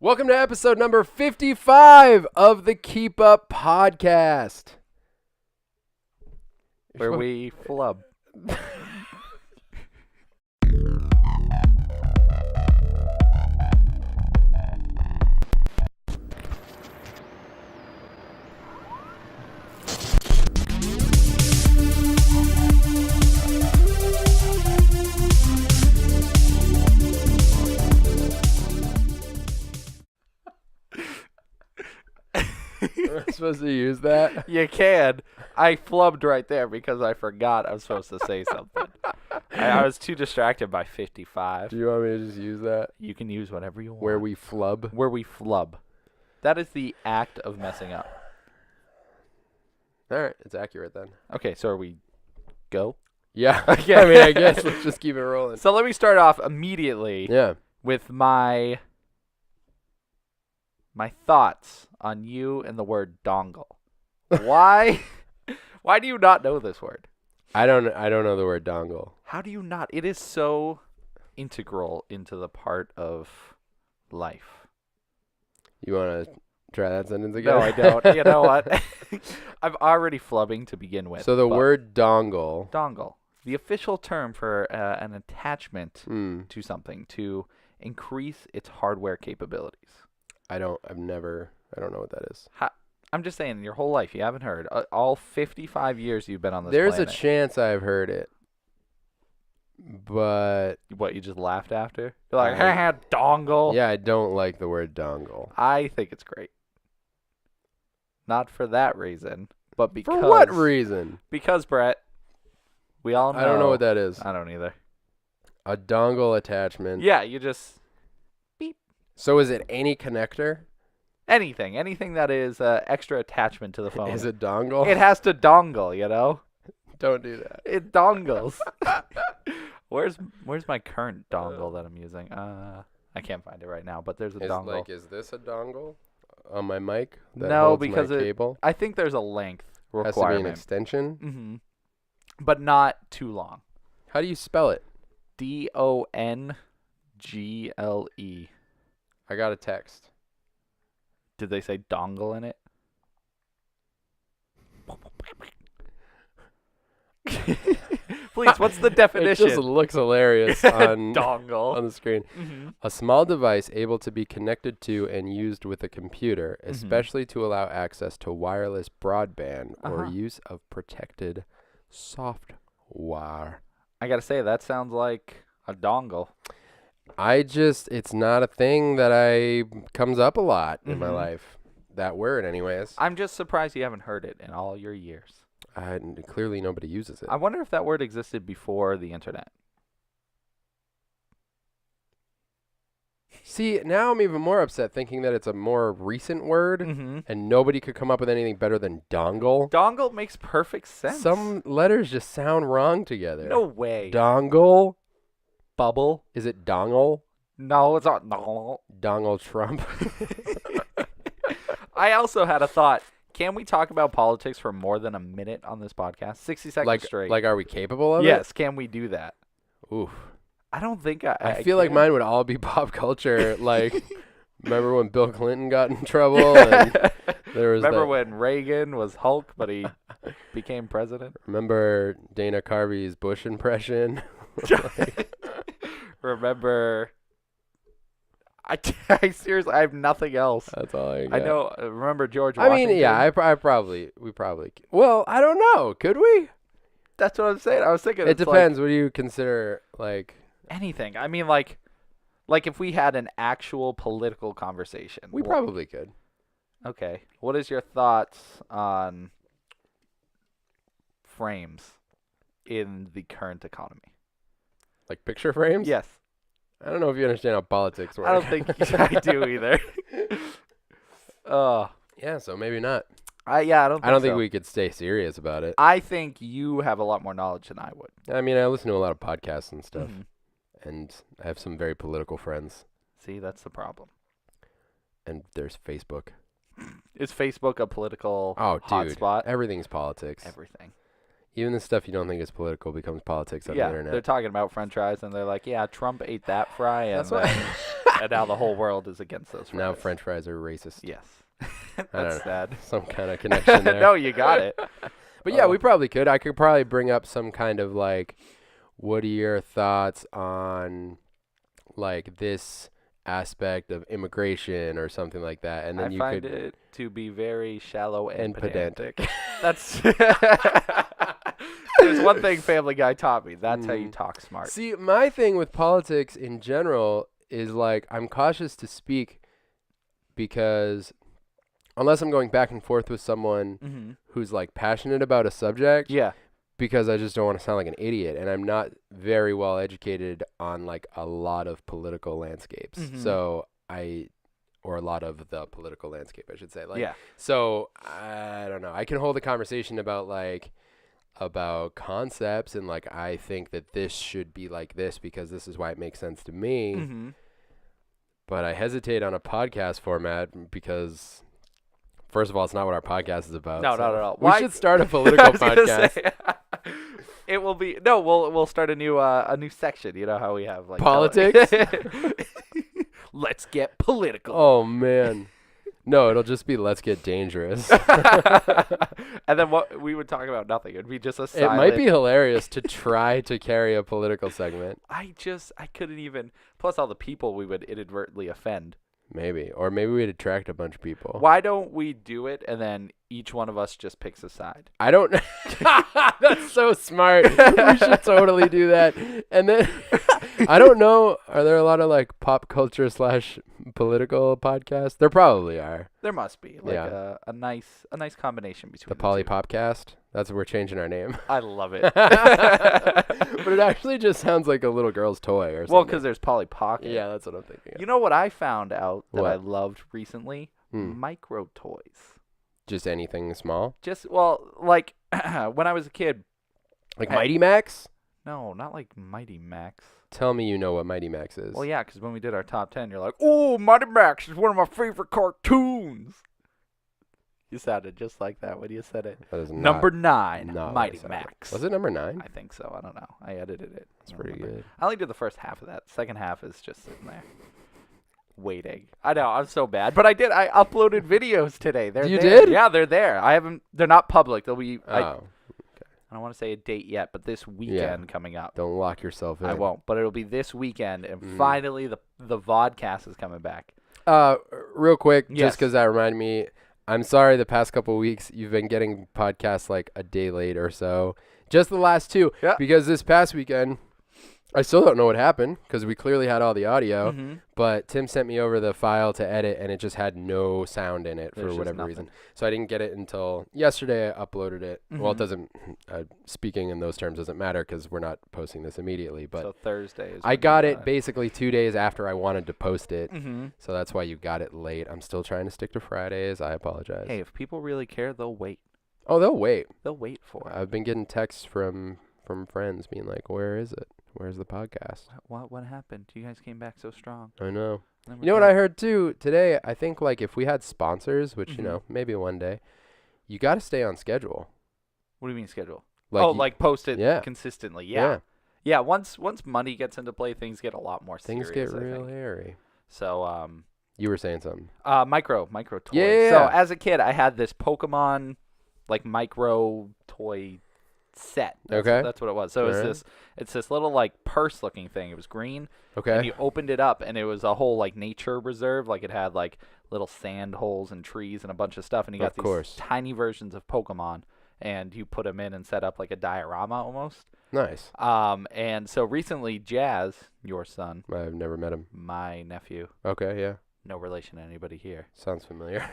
Welcome to episode number 55 of the Keep Up Podcast. Where we flub. Am I supposed to use that? You can. I flubbed right there because I forgot I was supposed to say something. I was too distracted by 55. Do you want me to just use that? You can use whatever you want. Where we flub? Where we flub. That is the act of messing up. All right, it's accurate then. Okay, so are we go? Yeah, okay. I mean, I guess let's just keep it rolling. So let me start off immediately with my thoughts on you and the word dongle. Why do you not know this word? I don't know the word dongle. How do you not? It is so integral into the part of life. You want to try that sentence again? No, I don't. You know what? I'm already flubbing to begin with. So the word dongle. Dongle. The official term for an attachment to something to increase its hardware capabilities. I don't know what that is. I'm just saying, your whole life, you haven't heard. All 55 years you've been on this There's planet. a chance I've heard it. But What, you just laughed after? You're like, haha, dongle. yeah, I don't like the word dongle. I think it's great. Not for that reason, but because... For what reason? Because, Brett, we all know... I don't know what that is. I don't either. A dongle attachment. Yeah, you just... So is it any connector? Anything that is extra attachment to the phone. Is it dongle? It has to dongle, you know? Don't do that. It dongles. Where's my current dongle that I'm using? I can't find it right now, but there's a dongle. Is this a dongle on my mic? That No, holds because my cable? I think there's a length Has to be requirement. an extension? Mm-hmm. But not too long. How do you spell it? Dongle. I got a text. Did they say dongle in it? Please, what's the definition? It just looks hilarious on dongle. on the screen. Mm-hmm. A small device able to be connected to and used with a computer, especially to allow access to wireless broadband or use of protected software. I gotta say, that sounds like a dongle. It's not a thing that comes up a lot in my life. That word, anyways. I'm just surprised you haven't heard it in all your years. Clearly nobody uses it. I wonder if that word existed before the internet. See, now I'm even more upset thinking that it's a more recent word and nobody could come up with anything better than dongle. Dongle makes perfect sense. Some letters just sound wrong together. No way. Dongle? Bubble? Is it dongle? No, it's not dongle. Donald Trump. I also had a thought. Can we talk about politics for more than a minute on this podcast? 60 seconds straight. Like, are we capable of it? Yes, can we do that? Oof. I don't think I feel like mine would all be pop culture. Like, remember when Bill Clinton got in trouble? And there was remember when Reagan was Hulk, but he became president? Remember Dana Carvey's Bush impression? Remember... I seriously, I have nothing else. That's all I got. I know. Remember George Washington? I mean, yeah, we probably. Well, I don't know. Could we? That's what I'm saying. I was thinking. It depends. What do you consider like anything? I mean, like if we had an actual political conversation, we probably could. Okay. What is your thoughts on frames in the current economy? Like picture frames? Yes. I don't know if you understand how politics work. I don't think I do either. Yeah, so maybe not. I don't think we could stay serious about it. I think you have a lot more knowledge than I would. I mean, I listen to a lot of podcasts and stuff, and I have some very political friends. See, that's the problem. And there's Facebook. Is Facebook a political hotspot? Everything's politics. Everything. Even the stuff you don't think is political becomes politics on the internet. They're talking about french fries, and they're like, yeah, Trump ate that fry. And That's why And now the whole world is against those fries. Now French fries are racist. Yes. That's sad. Some kind of connection there. No, you got it. But yeah, we probably could. I could probably bring up some kind of like, what are your thoughts on like this aspect of immigration or something like that, and then I find it to be very shallow and pedantic. That's there's one thing Family Guy taught me. That's how you talk smart. See, my thing with politics in general is like I'm cautious to speak because unless I'm going back and forth with someone who's like passionate about a subject, because I just don't want to sound like an idiot, and I'm not very well educated on like a lot of political landscapes. So or a lot of the political landscape, I should say. Like, so I don't know. I can hold a conversation about concepts and like I think that this should be like this because this is why it makes sense to me. But I hesitate on a podcast format because, first of all, it's not what our podcast is about. No. We should start a political podcast. It will be we'll start a new section. You know how we have like politics. Let's get political. Oh man. No, it'll just be let's get dangerous. And then what we would talk about nothing. It'd be just a silent. It might be hilarious to try to carry a political segment. I couldn't even. Plus all the people we would inadvertently offend. Maybe. Or maybe we'd attract a bunch of people. Why don't we do it and then each one of us just picks a side? I don't know. That's so smart. We should totally do that. And then, I don't know. Are there a lot of like pop culture / political podcasts? There probably are. There must be. Like a nice combination between the Poly Popcast. That's what we're changing our name. I love it. But it actually just sounds like a little girl's toy or something. Well, because there's Polly Pocket. Yeah, that's what I'm thinking of. You know what I found out that I What? loved recently? Micro toys. Just anything small? Like when I was a kid. Like Mighty Max? No, not like Mighty Max. Tell me you know what Mighty Max is. Well, yeah, because when we did our top 10, you're like, "Oh, Mighty Max is one of my favorite cartoons." You sounded just like that when you said it. That is Number 9, not Mighty what I said. Max. Was it number 9? I think so. I don't know. I edited it. That's pretty good. I only did the first half of that. Second half is just sitting there waiting. I know. I'm so bad. But I did. I uploaded videos today. You there. did? Yeah, they're there. They're not public. They'll be. Oh. I don't want to say a date yet, but this weekend coming up. Don't lock yourself in. I won't, but it'll be this weekend, and finally the Vodcast is coming back. Real quick, just because that reminded me, I'm sorry the past couple of weeks you've been getting podcasts like a day late or so. Just the last 2, because this past weekend, I still don't know what happened because we clearly had all the audio, but Tim sent me over the file to edit, and it just had no sound in it for whatever reason. So I didn't get it until yesterday. I uploaded it. Well, it doesn't, speaking in those terms doesn't matter because we're not posting this immediately. But so Thursday is I got it basically 2 days after I wanted to post it. So that's why you got it late. I'm still trying to stick to Fridays. I apologize. Hey, if people really care, they'll wait. Oh, they'll wait. They'll wait for it. I've been getting texts from friends being like, where is it? Where's the podcast? What happened? You guys came back so strong. I know. You know what I heard too today? I think like if we had sponsors, which you know maybe one day, you got to stay on schedule. What do you mean schedule? Like like post it consistently. Yeah. Once money gets into play, things get a lot more serious. Things get real hairy. So you were saying something. Micro toys. Yeah. So as a kid, I had this Pokemon like micro toy set. That's what it was. So it's this little like purse looking thing. It was green. Okay. And you opened it up and it was a whole like nature reserve. Like it had like little sand holes and trees and a bunch of stuff. And you got these tiny versions of Pokemon and you put them in and set up like a diorama almost. Nice. And so recently Jazz, your son. I've never met him. My nephew. Okay, yeah. No relation to anybody here. Sounds familiar.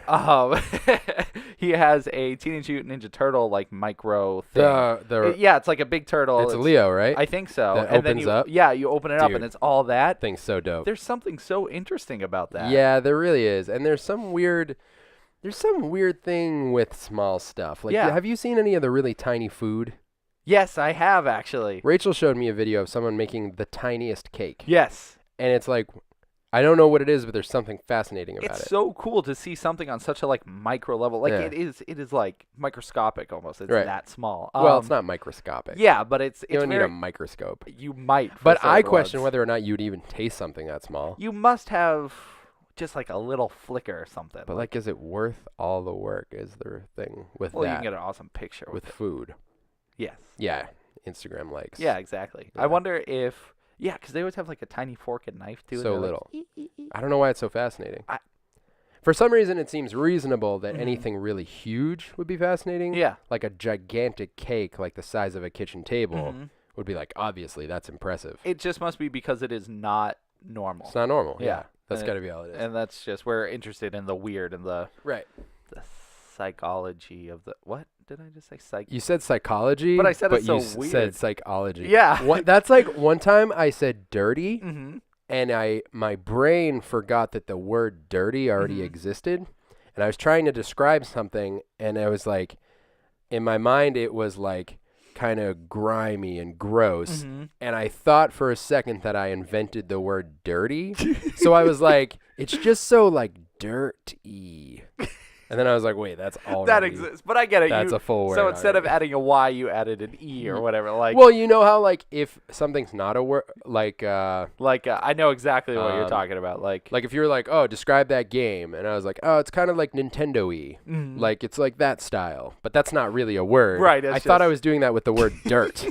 He has a Teenage Mutant Ninja Turtle like micro thing. It's like a big turtle. It's a Leo, right? I think so. That and opens then up? Yeah, you open it up and it's all that. Thing's so dope. There's something so interesting about that. Yeah, there really is. And there's some weird thing with small stuff. Like, have you seen any of the really tiny food? Yes, I have actually. Rachel showed me a video of someone making the tiniest cake. Yes. And it's like, I don't know what it is, but there's something fascinating about it. It's so cool to see something on such a like micro level. Like it is like microscopic almost. It's that small. Well, it's not microscopic. Yeah, but it's you don't need a microscope. You might. But I question whether or not you'd even taste something that small. You must have just like a little flicker or something. But like is it worth all the work? Is the thing with well, that? You can get an awesome picture with food. Yes. Yeah. Instagram likes. Yeah, exactly. Yeah. I wonder if because they always have like a tiny fork and knife too. So little. Like, I don't know why it's so fascinating. For some reason, it seems reasonable that anything really huge would be fascinating. Yeah. Like a gigantic cake, like the size of a kitchen table, would be like, obviously, that's impressive. It just must be because it is not normal. It's not normal. Yeah. That's got to be all it is. And that's just, we're interested in the weird and the psychology of the, what did I just say? You said psychology, but I said it's so you weird. Said psychology. Yeah. That's like one time I said dirty, and my brain forgot that the word dirty already existed, and I was trying to describe something, and I was like, in my mind it was like kind of grimy and gross, and I thought for a second that I invented the word dirty, so I was like, it's just so like dirty. And then I was like, wait, that's already... That exists, but I get it. That's a full word. So instead of adding a Y, you added an E or whatever. Like, well, you know how, like, if something's not a word, like... I know exactly what you're talking about. Like if you were like, oh, describe that game. And I was like, oh, it's kind of like Nintendo-y. Like, it's like that style. But that's not really a word. Right. I thought I was doing that with the word dirt.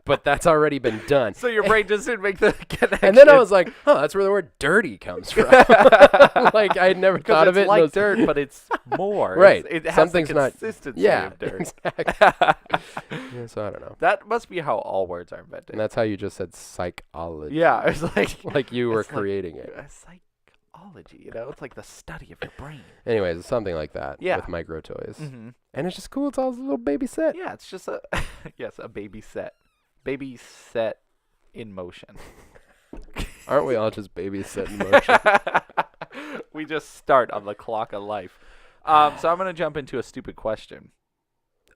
But that's already been done. So your brain just didn't make the connection. And then I was like, oh, that's where the word dirty comes from. Like, I had never thought of it. It's like dirt, but it's more. Right. It has something's the consistency of dirt. Exactly. Yeah, so I don't know. That must be how all words are invented. And that's how you just said psychology. Yeah, it's like... like you were creating it. Psychology, it's like the study of your brain. Anyways, it's something like that with micro toys. And it's just cool. It's all a little baby set. Yeah, it's just a baby set. Baby set in motion. Aren't we all just babies set in motion? We just start on the clock of life. So I'm going to jump into a stupid question.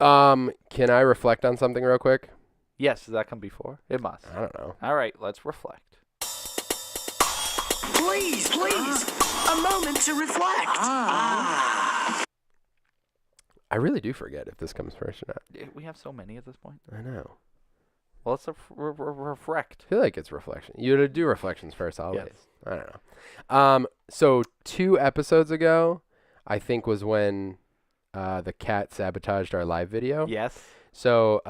Can I reflect on something real quick? Yes, does that come before? It must. I don't know. All right, let's reflect. Please, a moment to reflect. I really do forget if this comes first or not. We have so many at this point. I know. Well, let's reflect. I feel like it's reflection. You do reflections first always. Yes. I don't know. So 2 episodes ago, I think was when the cat sabotaged our live video. Yes. So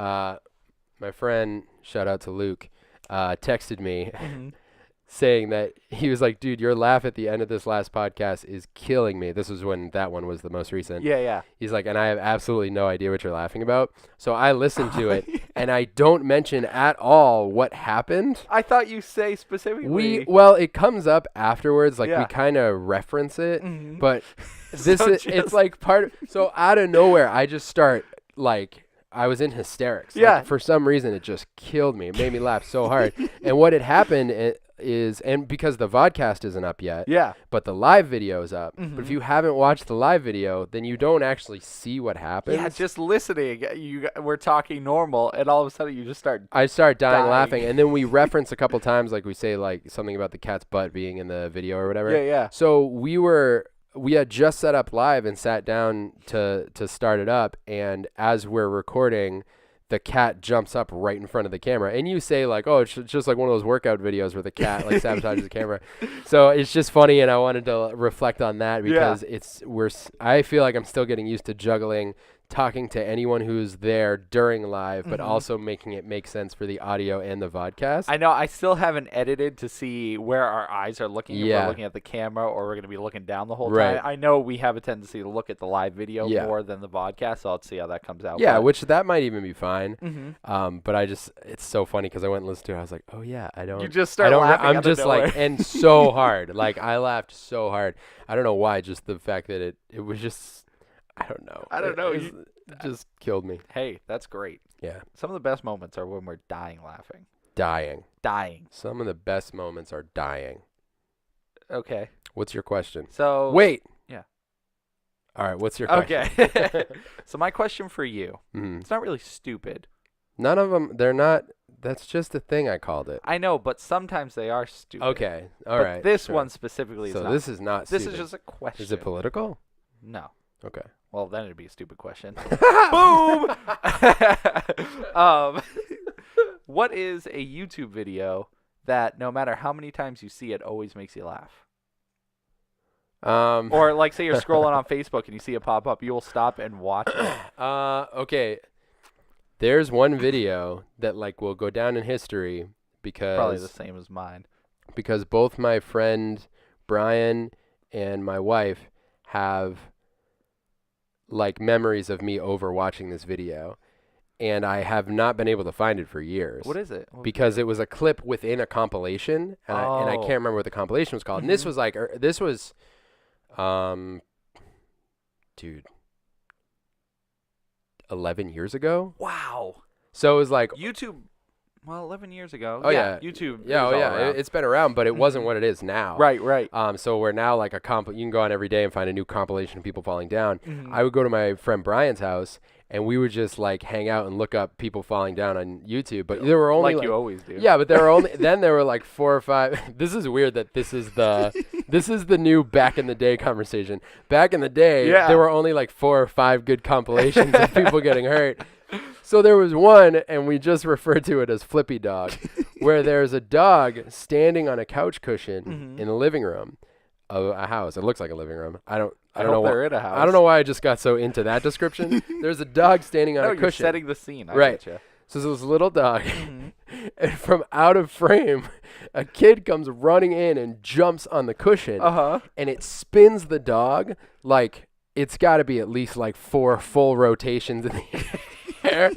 my friend, shout out to Luke, texted me saying that he was like, dude, your laugh at the end of this last podcast is killing me. This was when that one was the most recent. Yeah. He's like, and I have absolutely no idea what you're laughing about. So I listened to it, and I don't mention at all what happened. I thought you say specifically. Well, it comes up afterwards. Like, we kind of reference it. But it's like so out of nowhere, I just start, like, I was in hysterics. Yeah. Like, for some reason, it just killed me. It made me laugh so hard. And what had happened is, and because the vodcast isn't up yet, but the live video is up. But if you haven't watched the live video, then you don't actually see what happens. Yeah, just listening, we're talking normal, and all of a sudden you just I start dying laughing, and then we reference a couple times, like we say like something about the cat's butt being in the video or whatever. Yeah. So we had just set up live and sat down to start it up, and as we're recording, the cat jumps up right in front of the camera, and you say like, oh, it's just like one of those workout videos where the cat like sabotages the camera. So it's just funny, and I wanted to reflect on that because I feel like I'm still getting used to juggling talking to anyone who's there during live, but also making it make sense for the audio and the vodcast. I know. I still haven't edited to see where our eyes are looking. If we're looking at the camera or we're going to be looking down the whole time. I know we have a tendency to look at the live video more than the vodcast, so I'll see how that comes out. Yeah, which that might even be fine. But it's so funny because I went and listened to it. I was like, oh yeah, I don't. You just start laughing. I'm just like, and so hard. Like, I laughed so hard. I don't know why. Just the fact that it was just. I don't know. It just killed me. Hey, that's great. Yeah. Some of the best moments are when we're dying laughing. Dying. Some of the best moments are dying. Okay. What's your question? So wait. Yeah. All right. What's your question? Okay. So my question for you, it's not really stupid, None of them. They're not. That's just a thing I called it. I know, but sometimes they are stupid. Okay. All right. This one specifically is not. So this is not stupid. This is just a question. Is it political? No. Okay. Well, then it'd be a stupid question. Boom! What is a YouTube video that no matter how many times you see it always makes you laugh? Or like say you're scrolling on Facebook and you see it pop up, you will stop and watch it. Okay. There's one video that like will go down in history because probably the same as mine. Because both my friend Brian and my wife have like memories of me over watching this video, and I have not been able to find it for years. What is it? Because it was a clip within a compilation, and I can't remember what the compilation was called. And this was like dude, 11 years ago. Wow. So it was like YouTube. Well, 11 years ago. Oh yeah, YouTube. Yeah, it's been around, but it wasn't what it is now. Right. So we're now like you can go on every day and find a new compilation of people falling down. I would go to my friend Brian's house, and we would just like hang out and look up people falling down on YouTube. But there were only like you always do. Yeah, but there were only then there were like 4 or 5. This is weird that this is the new back in the day conversation. Back in the day, there were only like 4 or 5 good compilations of people getting hurt. So there was one, and we just refer to it as Flippy Dog, where there's a dog standing on a couch cushion in the living room of a house. It looks like a living room. I don't know why. They're in a house. I don't know why I just got so into that description. There's a dog standing on a cushion. You're setting the scene. Right. Getcha. So there's this little dog, and from out of frame, a kid comes running in and jumps on the cushion, and it spins the dog like it's got to be at least like 4 full rotations in the air,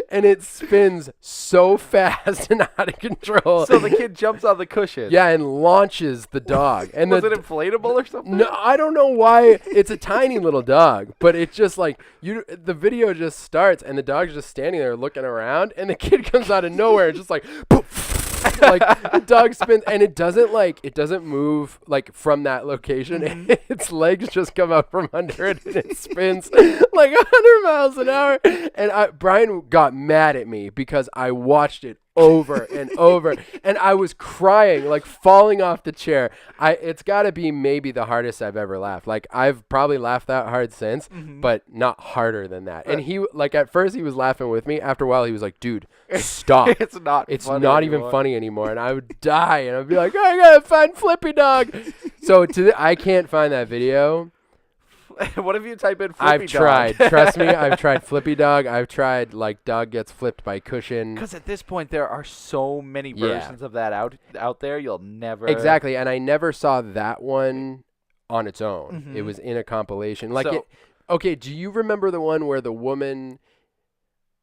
and it spins so fast and out of control. So the kid jumps on the cushion. Yeah, and launches the dog. And was it inflatable or something? No, I don't know why. It's a tiny little dog, but it's just like the video just starts, and the dog's just standing there looking around, and the kid comes out of nowhere and just like poof. Like the dog spins, and it doesn't move like from that location. Its legs just come out from under it, and it spins like 100 miles an hour. And Brian got mad at me because I watched it over and over, and I was crying, like falling off the chair. It's got to be maybe the hardest I've ever laughed. Like I've probably laughed that hard since, but not harder than that. And he like at first he was laughing with me. After a while he was like, "Dude, stop! It's not even funny anymore." And I would die, and I'd be like, "I gotta find Flippy Dog." So I can't find that video. What if you type in Flippy Dog? I've tried. Trust me, I've tried Flippy Dog. I've tried like dog gets flipped by cushion. Because at this point there are so many versions of that out there. You'll never exactly. And I never saw that one on its own. It was in a compilation. Like okay. Do you remember the one where the woman?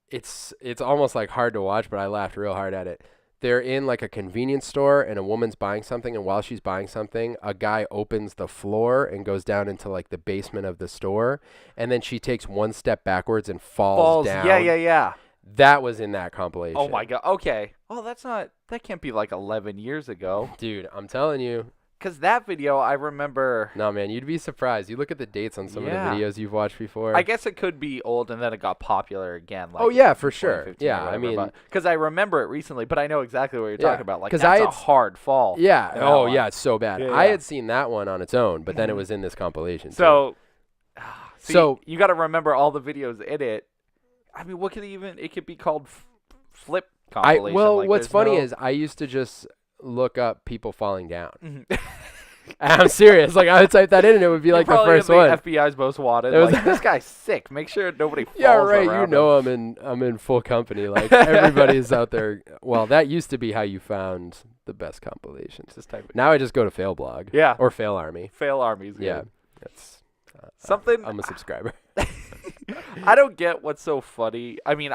It's almost like hard to watch, but I laughed real hard at it. They're in like a convenience store, and a woman's buying something, and while she's buying something, a guy opens the floor and goes down into like the basement of the store, and then she takes one step backwards and falls down. Yeah. That was in that compilation. Oh my god. Okay. Oh, that can't be like 11 years ago. Dude, I'm telling you. Because that video, I remember... No, man, you'd be surprised. You look at the dates on some of the videos you've watched before. I guess it could be old, and then it got popular again. Like oh, yeah, for sure. Yeah, I mean... Because I remember it recently, but I know exactly what you're talking about. Like, that's a hard fall. Yeah. Oh, yeah, it's so bad. I had seen that one on its own, but then it was in this compilation. So you got to remember all the videos in it. I mean, what could it could be called flip compilation. Well, what's funny is I used to just look up people falling down. I'm serious. Like I would type that in, and it would be like the first one. FBI's most wanted. Like, this guy's sick. Make sure nobody falls. Yeah, right. Around you know, I'm in full company. Like everybody's out there. Well, that used to be how you found the best compilations. Now I just go to Fail Blog. Yeah. Or Fail Army. Fail Army's good. Yeah. That's something. I'm a subscriber. I don't get what's so funny. I mean,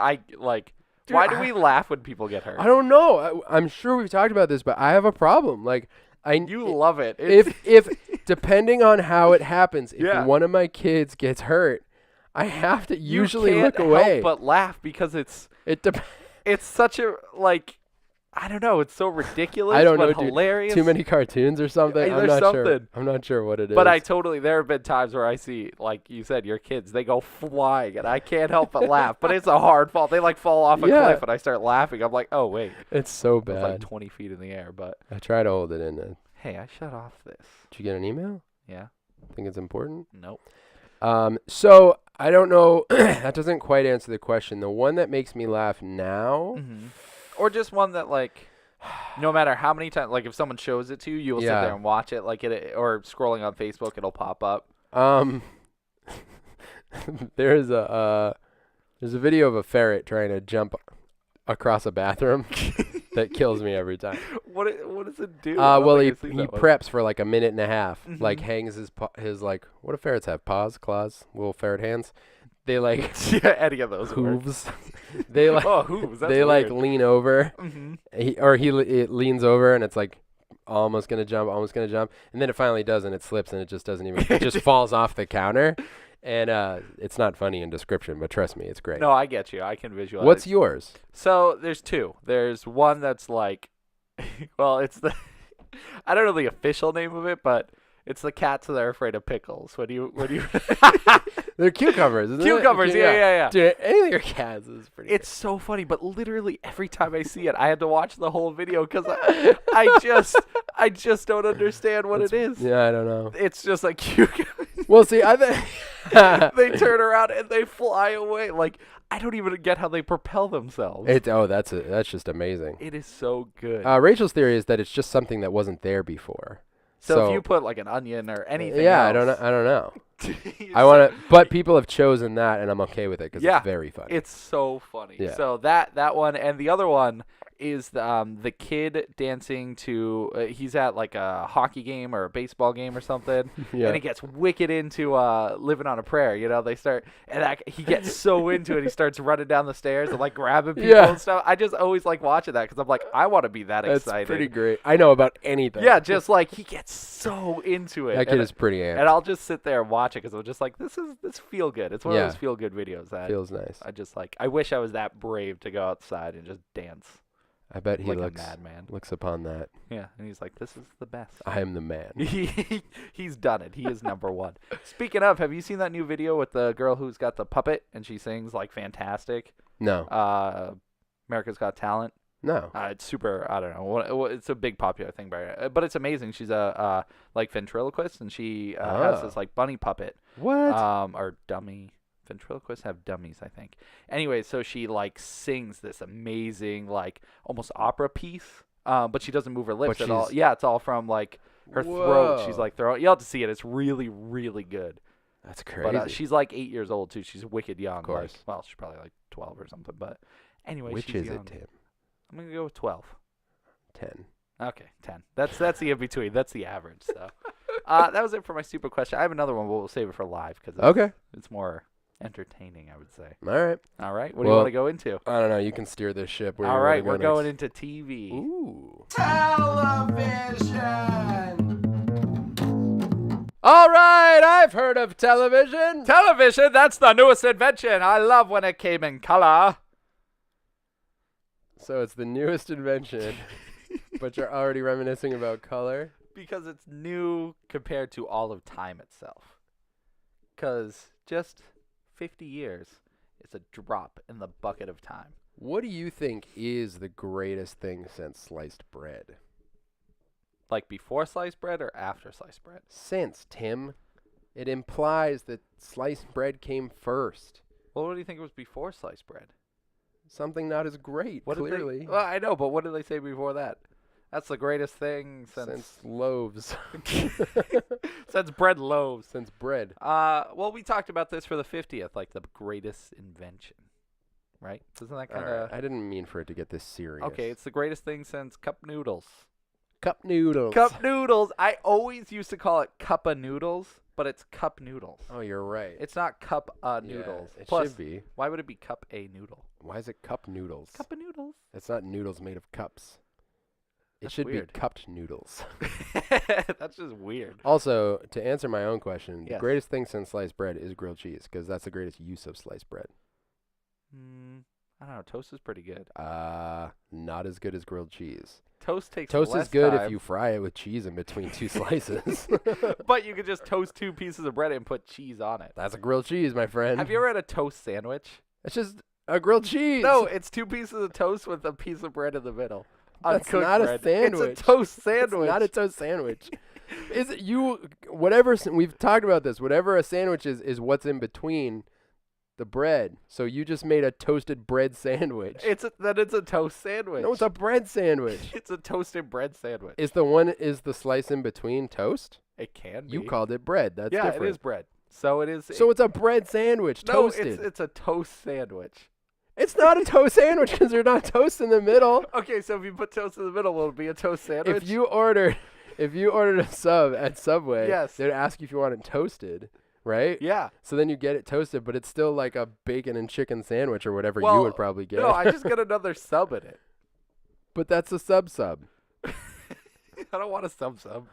Dude, why do we laugh when people get hurt? I don't know. I'm sure we've talked about this, but I have a problem. Like, you love it. If depending on how it happens, if one of my kids gets hurt, I have to usually look away. Help but laugh because it's such a I don't know. It's so ridiculous. I don't but know, hilarious. Dude. Too many cartoons or something. There's something. Sure. I'm not sure what it is. But there have been times where I see, like you said, your kids, they go flying, and I can't help but laugh. But it's a hard fall. They, like, fall off a cliff, and I start laughing. I'm like, oh, wait. It's so bad. It's like 20 feet in the air, but. I try to hold it in. Hey, I shut off this. Did you get an email? Yeah. Think it's important? Nope. So, I don't know. That doesn't quite answer the question. The one that makes me laugh now. Mm-hmm. Or just one that, like, no matter how many times, like, if someone shows it to you, you will sit there and watch it, like, or scrolling on Facebook, it'll pop up. There's a video of a ferret trying to jump across a bathroom that kills me every time. What does it do? Well, he preps for like a minute and a half, like hangs his like, what do ferrets have? Paws, claws, little ferret hands. They like any of those hooves. They like hooves. That's they weird. like lean over. It leans over and it's like almost gonna jump, and then it finally does and it slips and it just doesn't even. It just falls off the counter, and it's not funny in description, but trust me, it's great. No, I get you. I can visualize. What's yours? So there's two. There's one that's like, well, it's the I don't know the official name of it, but. It's the cats that are afraid of pickles. What do you? They're cucumbers, isn't Cucumbers, it? yeah. Dude, any of your cats is pretty. It's so funny, but literally every time I see it, I had to watch the whole video because I just don't understand what it is. Yeah, I don't know. It's just like cucumbers. Well, see, I think they turn around and they fly away. Like I don't even get how they propel themselves. That's just amazing. It is so good. Rachel's theory is that it's just something that wasn't there before. So if you put like an onion or anything else, I don't know. I want to, but people have chosen that, and I'm okay with it because it's very funny. It's so funny. Yeah. So that one, and the other one is the kid dancing to. He's at like a hockey game or a baseball game or something, and he gets wicked into "Living on a Prayer." You know, they start, and he gets so into it, he starts running down the stairs and like grabbing people and stuff. I just always like watching that because I'm like, I want to be that excited. That's pretty great. I know about anything. Yeah, just like he gets so into it. That kid is pretty amped. And I'll just sit there and watch it because I'm just like, this feel good. It's one of those feel good videos that feels nice. I just like. I wish I was that brave to go outside and just dance. I bet he like a madman. Looks upon that. Yeah, and he's like, this is the best. I am the man. He's done it. He is number one. Speaking of, have you seen that new video with the girl who's got the puppet and she sings like fantastic? No. America's Got Talent? No. It's super, I don't know. It's a big popular thing, but it's amazing. She's a like ventriloquist and she has this like bunny puppet. What? Or dummy. Ventriloquists have dummies, I think. Anyway, so she like sings this amazing like almost opera piece, but she doesn't move her lips at all. Yeah, it's all from like her throat. She's like throwing. You'll have to see it. It's really, really good. That's crazy. But she's like 8 years old too. She's wicked young. Of course. Like, well, she's probably like 12 or something. But anyway, which she's is young. it, Tim? I'm gonna go with 12. 10. Okay, 10. That's the in between. That's the average. So that was it for my stupid question. I have another one, but we'll save it for live because it's more entertaining, I would say. All right. What do you want to go into? I don't know. You can steer this ship. All right, we're going into TV. Ooh. Television. All right, I've heard of television. Television, that's the newest invention. I love when it came in color. So it's the newest invention, but you're already reminiscing about color? Because it's new compared to all of time itself. Because just 50 years is a drop in the bucket of time. What do you think is the greatest thing since sliced bread? Like before sliced bread or after sliced bread? Since, Tim. It implies that sliced bread came first. Well, what do you think was before sliced bread? Something not as great, clearly. Well, I know, but what did they say before that? That's the greatest thing since loaves. Since bread loaves. Since bread. Well, we talked about this for the 50th, like the greatest invention, right? Isn't that kind of... Right. I didn't mean for it to get this serious. Okay, it's the greatest thing since cup noodles. Cup noodles. Cup noodles. I always used to call it cup of noodles, but it's cup noodles. Oh, you're right. It's not cup noodles. It Plus, should be. Why would it be cup a noodle? Why is it cup noodles? Cup of noodles. It's not noodles made of cups. That's it should weird. be cupped noodles. That's just weird. Also, to answer my own question, yes. The greatest thing since sliced bread is grilled cheese, because that's the greatest use of sliced bread. I don't know. Toast is pretty good. Not as good as grilled cheese. Toast takes Toast less is good time. if you fry it with cheese in between 2 slices. But you could just toast 2 pieces of bread and put cheese on it. That's a grilled cheese, my friend. Have you ever had a toast sandwich? It's just a grilled cheese. No, it's 2 pieces of toast with a piece of bread in the middle. That's not bread. a sandwich. It's a toast sandwich. It's not a toast sandwich. Is it whatever we've talked about this, whatever a sandwich is what's in between the bread. So you just made a toasted bread sandwich. It's a toast sandwich. No, it's a bread sandwich. It's a toasted bread sandwich. Is the slice in between toast? It can be. You called it bread. That's different. Yeah, it is bread. So it is. So it's a bread sandwich, toasted. No, it's a toast sandwich. It's not a toast sandwich because there's not toast in the middle. Okay, so if you put toast in the middle, will it be a toast sandwich? If you ordered a sub at Subway, yes, they'd ask you if you want it toasted, right? Yeah. So then you get it toasted, but it's still like a bacon and chicken sandwich or whatever you would probably get. No, I just get another sub in it. But that's a sub. I don't want a sub.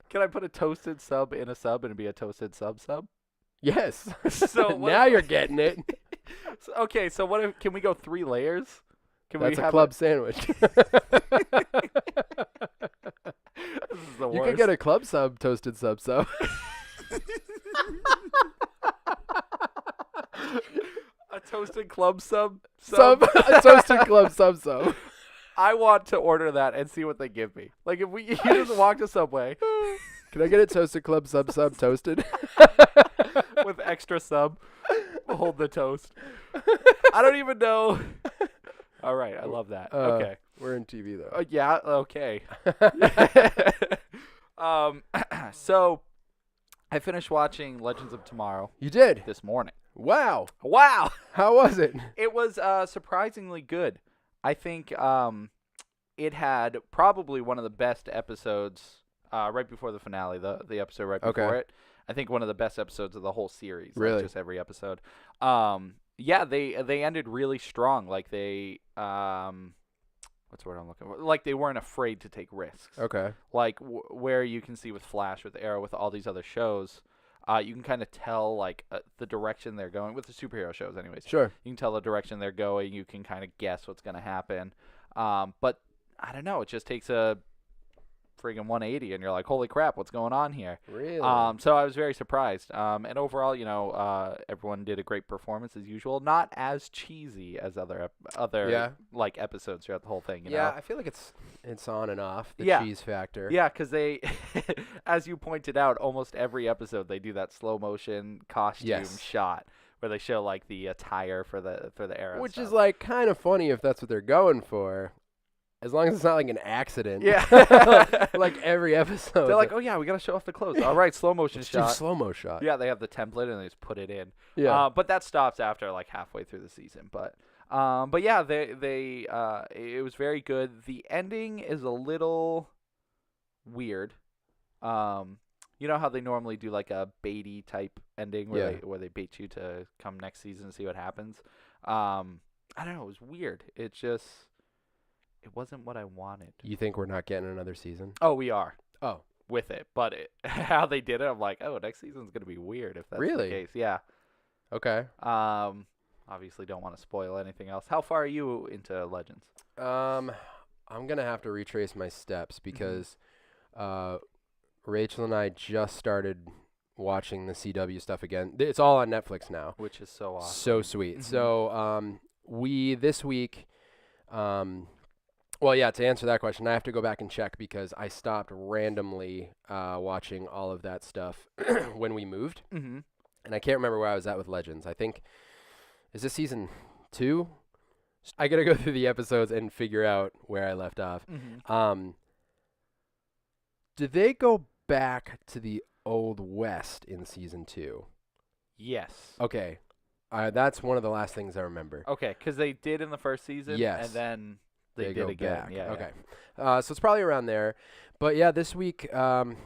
Can I put a toasted sub in a sub and it'd be a toasted sub? Yes. So now you're getting it. Okay, so what if, can we go 3 layers? That's a club sandwich. This is the worst. You could get a club sub toasted sub. A toasted club sub. A toasted club sub. I want to order that and see what they give me. Like if you just walk to Subway. Can I get it toasted club sub toasted? With extra sub. Hold the toast. I don't even know. All right, I love that. Okay. We're in TV though. Yeah, okay. So I finished watching Legends of Tomorrow. You did? This morning. Wow. How was it? It was surprisingly good. I think it had probably one of the best episodes right before the finale, the episode right before it. I think one of the best episodes of the whole series. Really? Like just every episode. Yeah, they ended really strong. Like they what's the word I'm looking for? Like they weren't afraid to take risks. Okay. Like where you can see with Flash, with Arrow, with all these other shows, you can kind of tell like the direction they're going with the superhero shows anyways. Sure. You can tell the direction they're going. You can kind of guess what's going to happen. But I don't know. It just takes a friggin' 180 and you're like, holy crap, what's going on here? Really? So I was very surprised. And overall, everyone did a great performance as usual. Not as cheesy as other like episodes throughout the whole thing. You know? I feel like it's on and off, the cheese factor. Yeah, because they, as you pointed out, almost every episode they do that slow motion costume shot where they show like the attire for the Arrow. Which is like kind of funny if that's what they're going for. As long as it's not like an accident. Yeah. Like every episode. They're like, oh, yeah, we got to show off the clothes. All right, slow motion shot. Slow-mo shot. Yeah, they have the template and they just put it in. Yeah. But that stops after like halfway through the season. But yeah, it was very good. The ending is a little weird. You know how they normally do like a baity type ending where they bait you to come next season and see what happens. I don't know. It was weird. It wasn't what I wanted. You think we're not getting another season? Oh, we are. Oh. With it. But how they did it, I'm like, oh, next season's going to be weird if that's the case. Yeah. Okay. Obviously don't want to spoil anything else. How far are you into Legends? I'm going to have to retrace my steps because Rachel and I just started watching the CW stuff again. It's all on Netflix now. Which is so awesome. So sweet. So we this week well, yeah, to answer that question, I have to go back and check because I stopped randomly watching all of that stuff when we moved. Mm-hmm. And I can't remember where I was at with Legends. I think, is this season 2? I got to go through the episodes and figure out where I left off. Mm-hmm. Did they go back to the Old West in season 2? Yes. Okay. That's one of the last things I remember. Okay, because they did in the first season. Yes. And then they did go again. Back. Yeah. Okay. So it's probably around there. But yeah, this week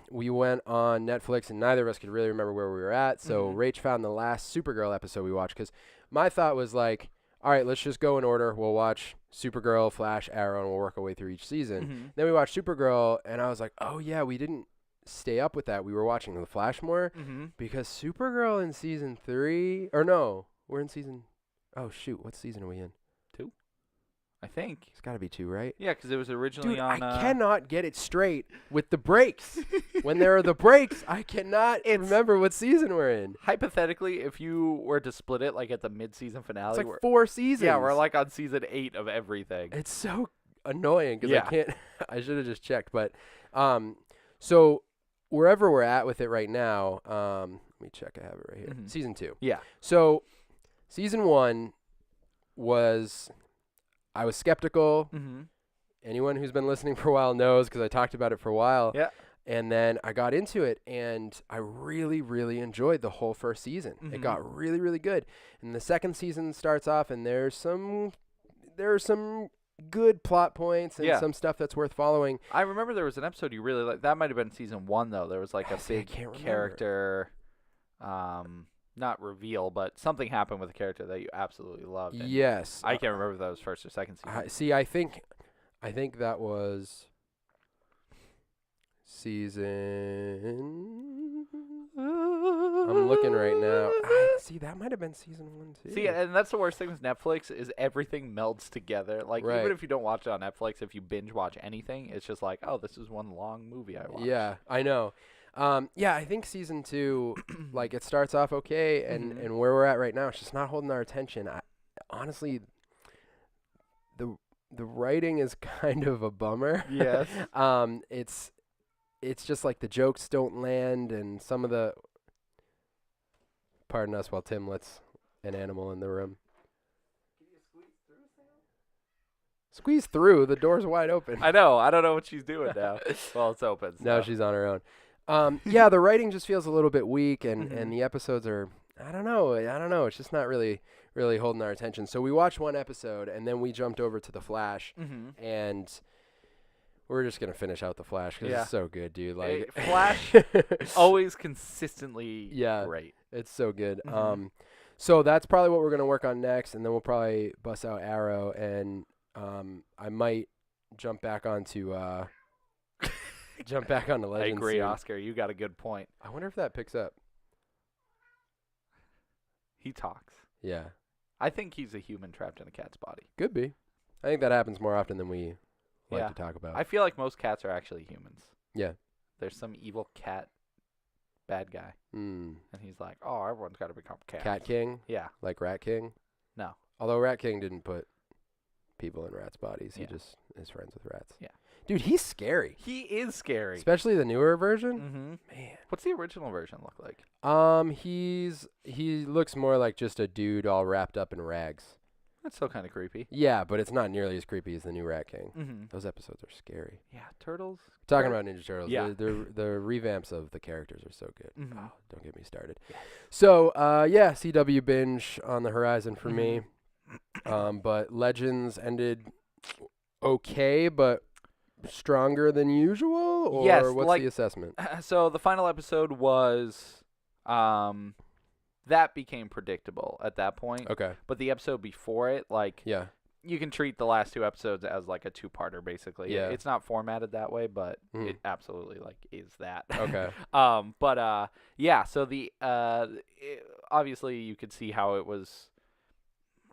we went on Netflix and neither of us could really remember where we were at. So Rach found the last Supergirl episode we watched because my thought was like, all right, let's just go in order. We'll watch Supergirl, Flash, Arrow, and we'll work our way through each season. Mm-hmm. Then we watched Supergirl, and I was like, oh yeah, we didn't stay up with that. We were watching the Flash more because Supergirl in season 3, or no, we're in season, oh shoot, what season are we in? I think. It's got to be 2, right? Yeah, because it was originally Dude, on... I cannot get it straight with the breaks. When there are the breaks, I cannot remember what season we're in. Hypothetically, if you were to split it like at the mid-season finale... It's like 4 seasons. Yeah, we're like on season 8 of everything. It's so annoying because I can't... I should have just checked. But so wherever we're at with it right now, let me check. I have it right here. Mm-hmm. Season 2. Yeah. So season 1 was... I was skeptical. Mm-hmm. Anyone who's been listening for a while knows because I talked about it for a while. Yeah. And then I got into it, and I really, really enjoyed the whole first season. Mm-hmm. It got really, really good. And the second season starts off, and there are some good plot points and some stuff that's worth following. I remember there was an episode you really liked. That might have been season 1, though. There was like a big character... not reveal, but something happened with a character that you absolutely loved. Yes. I can't remember if that was first or second season. I think that was season... I'm looking right now. See, that might have been season 1, too. See, and that's the worst thing with Netflix is everything melds together. Like, even if you don't watch it on Netflix, if you binge watch anything, it's just like, oh, this is one long movie I watched. Yeah, I know. I think season 2, like, it starts off okay, and where we're at right now, it's just not holding our attention. Honestly, the writing is kind of a bummer. Yes. It's just like the jokes don't land, and some of the... Pardon us while Tim lets an animal in the room. Can you squeeze through? The door's wide open. I know. I don't know what she's doing now. Well, it's open. So. Now she's on her own. The writing just feels a little bit weak, and the episodes are, I don't know. It's just not really holding our attention. So we watched one episode, and then we jumped over to The Flash, and we're just going to finish out The Flash because it's so good, dude. Like Flash, always consistently great. It's so good. So that's probably what we're going to work on next, and then we'll probably bust out Arrow, and I might jump back onto... Legends. I agree, Oscar. You got a good point. I wonder if that picks up. He talks. Yeah. I think he's a human trapped in a cat's body. Could be. I think that happens more often than we like to talk about. I feel like most cats are actually humans. Yeah. There's some evil cat bad guy. And he's like, oh, everyone's got to become cats. Cat King? Yeah. Like Rat King? No. Although Rat King didn't put people in rats' bodies. He just is friends with rats. Yeah. Dude, he's scary. He is scary. Especially the newer version. Man. What's the original version look like? He looks more like just a dude all wrapped up in rags. That's still kind of creepy. Yeah, but it's not nearly as creepy as the new Rat King. Those episodes are scary. Yeah, Turtles. Talking about Ninja Turtles. Yeah. The revamps of the characters are so good. Oh, don't get me started. Yeah. So, CW binge on the horizon for me. But Legends ended okay, but stronger than usual? Or what's the assessment? So the final episode was that became predictable at that point. Okay. But the episode before it, you can treat the last 2 episodes as like a 2-parter basically. Yeah. It's not formatted that way, but it absolutely is that. Okay. So the obviously you could see how it was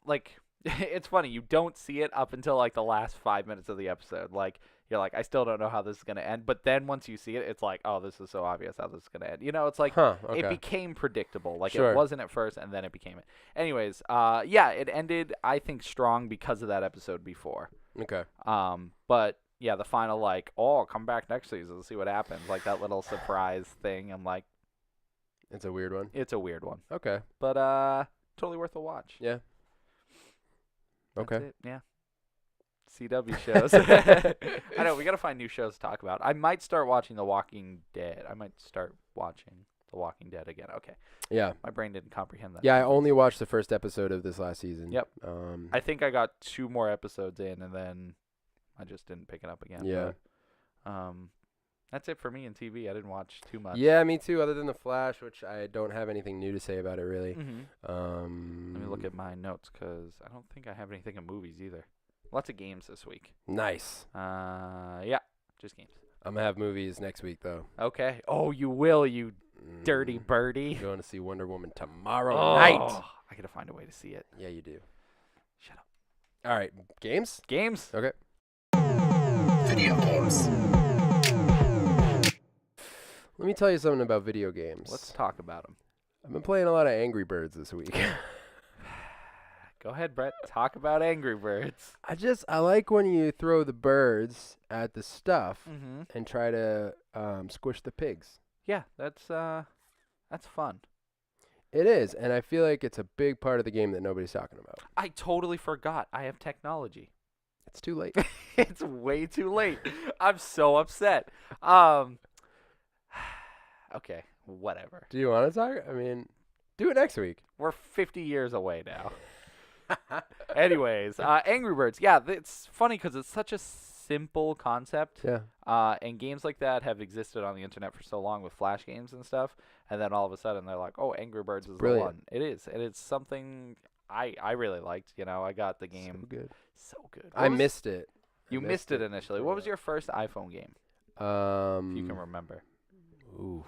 like it's funny, you don't see it up until like the last 5 minutes of the episode. Like you're like, I still don't know how this is going to end. But then once you see it, it's like, oh, this is so obvious how this is going to end. You know, it's like it became predictable. Like it wasn't at first, and then it became it. Anyways, it ended, I think, strong because of that episode before. Okay. But yeah, the final like, oh, come back next season and see what happens. Like that little surprise thing. I'm like, it's a weird one. It's a weird one. Okay. But totally worth a watch. Yeah. Okay. That's it. Yeah. CW shows. I know, we got to find new shows to talk about. I might start watching The Walking Dead. Again. Okay. Yeah. My brain didn't comprehend that. Yeah, I only watched the first episode of this last season. Yep. I think I got 2 more episodes in, and then I just didn't pick it up again. Yeah. But, that's it for me in TV. I didn't watch too much. Yeah, me too, other than The Flash, which I don't have anything new to say about it, really. Let me look at my notes, because I don't think I have anything in movies either. Lots of games this week. Nice. Yeah, just games. I'm going to have movies next week, though. Okay. Oh, you will, you dirty birdie. Going to see Wonder Woman tomorrow night. I got to find a way to see it. Yeah, you do. Shut up. All right. Games? Games. Okay. Video games. Let me tell you something about video games. Let's talk about them. I've been playing a lot of Angry Birds this week. Go ahead, Brett. Talk about Angry Birds. I like when you throw the birds at the stuff and try to squish the pigs. Yeah, that's fun. It is, and I feel like it's a big part of the game that nobody's talking about. I totally forgot. I have technology. It's too late. It's way too late. I'm so upset. Okay, whatever. Do you want to talk? I mean, do it next week. We're 50 years away now. Anyways, Angry Birds. Yeah, it's funny because it's such a simple concept. Yeah. And games like that have existed on the internet for so long with Flash games and stuff. And then all of a sudden they're like, oh, Angry Birds is the one. It is. And it's something I really liked. You know, I got the game. So good. So good. I missed it. You missed it initially. What was your first iPhone game? If you can remember. Oof.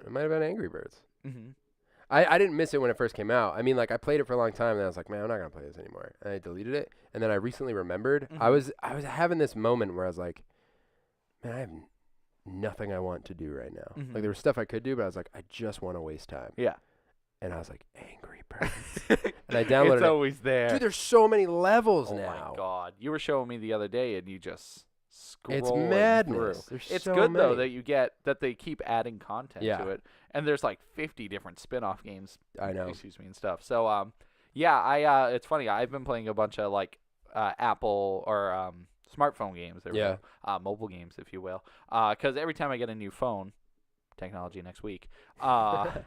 It might have been Angry Birds. Mm-hmm. I didn't miss it when it first came out. I mean, like, I played it for a long time, and I was like, man, I'm not going to play this anymore. And I deleted it. And then I recently remembered. I was having this moment where I was like, man, I have nothing I want to do right now. Like, there was stuff I could do, but I was like, I just want to waste time. Yeah. And I was like, Angry Birds. And I downloaded it. It's always there. Dude, there's so many levels now. Oh, my God. You were showing me the other day, and you just scroll It's madness. It's so good, though, that they keep adding content to it. And there's like 50 different spin-off games. I know. Excuse me, and stuff. So, yeah, it's funny. I've been playing a bunch of like Apple or smartphone games. Mobile games, if you will. Because every time I get a new phone, technology next week, I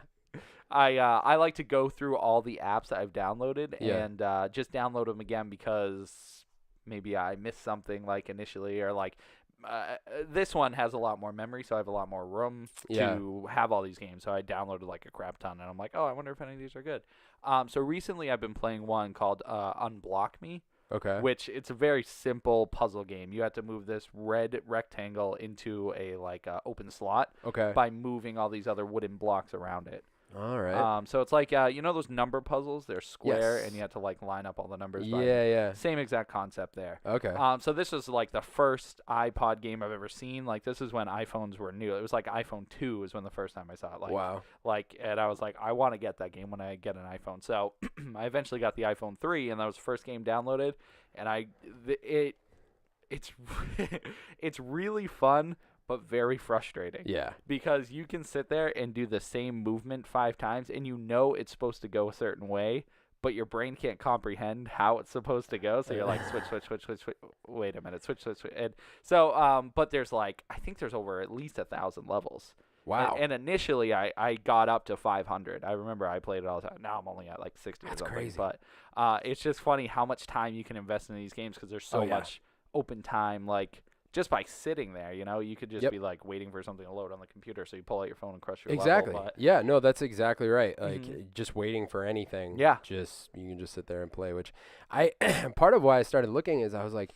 like to go through all the apps that I've downloaded and just download them again because maybe I missed something like initially or like. This one has a lot more memory, so I have a lot more room to have all these games. So I downloaded like a crap ton, and I'm like, oh, I wonder if any of these are good. So recently I've been playing one called Unblock Me. Okay. Which it's a very simple puzzle game. You have to move this red rectangle into a like open slot by moving all these other wooden blocks around it. All right. So it's like you know those number puzzles? They're square, and you have to like line up all the numbers. Same exact concept there. Okay. So this was like the first iPod game I've ever seen. Like this is when iPhones were new. It was like iPhone 2 is when the first time I saw it. Like, wow. Like, and I was like, I want to get that game when I get an iPhone. So I eventually got the iPhone 3, and that was the first game downloaded. And it's really fun. But very frustrating. Yeah. Because you can sit there and do the same movement 5 times, and you know it's supposed to go a certain way, but your brain can't comprehend how it's supposed to go. So you're like, switch. Wait a minute, switch. And so, but there's like, I think there's over at least 1,000 levels. Wow. And initially, I got up to 500. I remember I played it all the time. Now I'm only at like 60 or something. That's crazy. But it's just funny how much time you can invest in these games because there's so much open time, like. Just by sitting there, you know, you could just be like waiting for something to load on the computer. So you pull out your phone and crush your level, Yeah, no, that's exactly right. Like just waiting for anything. Yeah. You can just sit there and play, which part of why I started looking is I was like,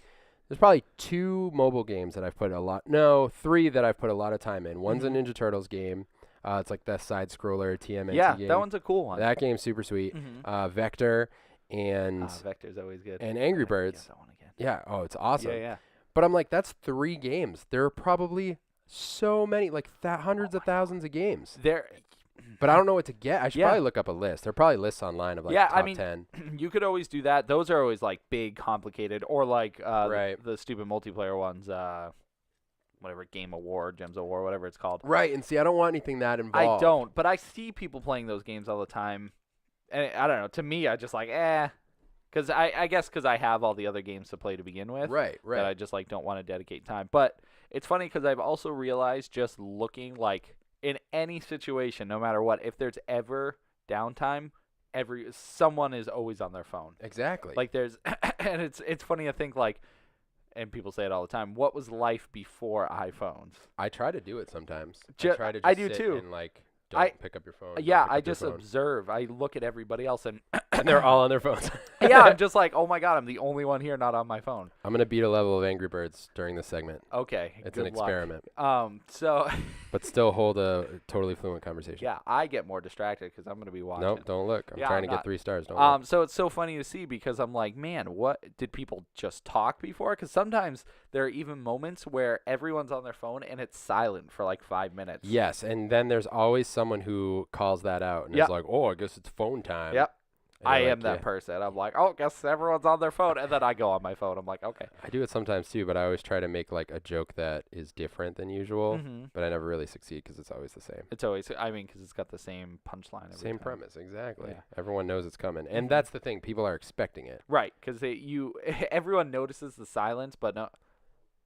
there's probably 2 mobile games that I've put 3 that I've put a lot of time in. One's a Ninja Turtles game. It's like the side scroller TMNT game. Yeah, that one's a cool one. That game's super sweet. Vector and Vector's always good. And Angry Birds. That one again. Yeah. Oh, it's awesome. Yeah. But I'm like, that's 3 games. There are probably so many, like hundreds of thousands of games. But I don't know what to get. I should probably look up a list. There are probably lists online of like top 10. You could always do that. Those are always like big, complicated, or like the stupid multiplayer ones. Whatever, Game of War, Gems of War, whatever it's called. Right, and see, I don't want anything that involved. I don't, but I see people playing those games all the time. And I don't know. To me, I just like, Because I guess because I have all the other games to play to begin with. Right. That I just like don't want to dedicate time. But it's funny because I've also realized just looking like in any situation, no matter what, if there's ever downtime, someone is always on their phone. Exactly. Like there's, and it's funny to think like, and people say it all the time. What was life before iPhones? I try to do it sometimes. I do too. And like. Don't pick up your phone. Yeah, I just observe. I look at everybody else, and And they're all on their phones. Yeah, I'm just like, oh my God, I'm the only one here not on my phone. I'm going to beat a level of Angry Birds during this segment. Okay. It's an experiment. So. But still hold a totally fluent conversation. Yeah, I get more distracted because I'm going to be watching. Nope, don't look. I'm trying to get 3 stars. Don't look. So it's so funny to see because I'm like, man, what did people just talk before? Because sometimes there are even moments where everyone's on their phone and it's silent for like 5 minutes. Yes, and then there's always someone who calls that out and is like, oh, I guess it's phone time. Yep. I am that person. I'm like, oh, guess everyone's on their phone. And then I go on my phone. I'm like, okay. I do it sometimes too, but I always try to make like a joke that is different than usual. But I never really succeed because it's always the same. It's always, because it's got the same punchline. Same premise, exactly. Yeah. Everyone knows it's coming. And that's the thing. People are expecting it. Right, because everyone notices the silence, but no.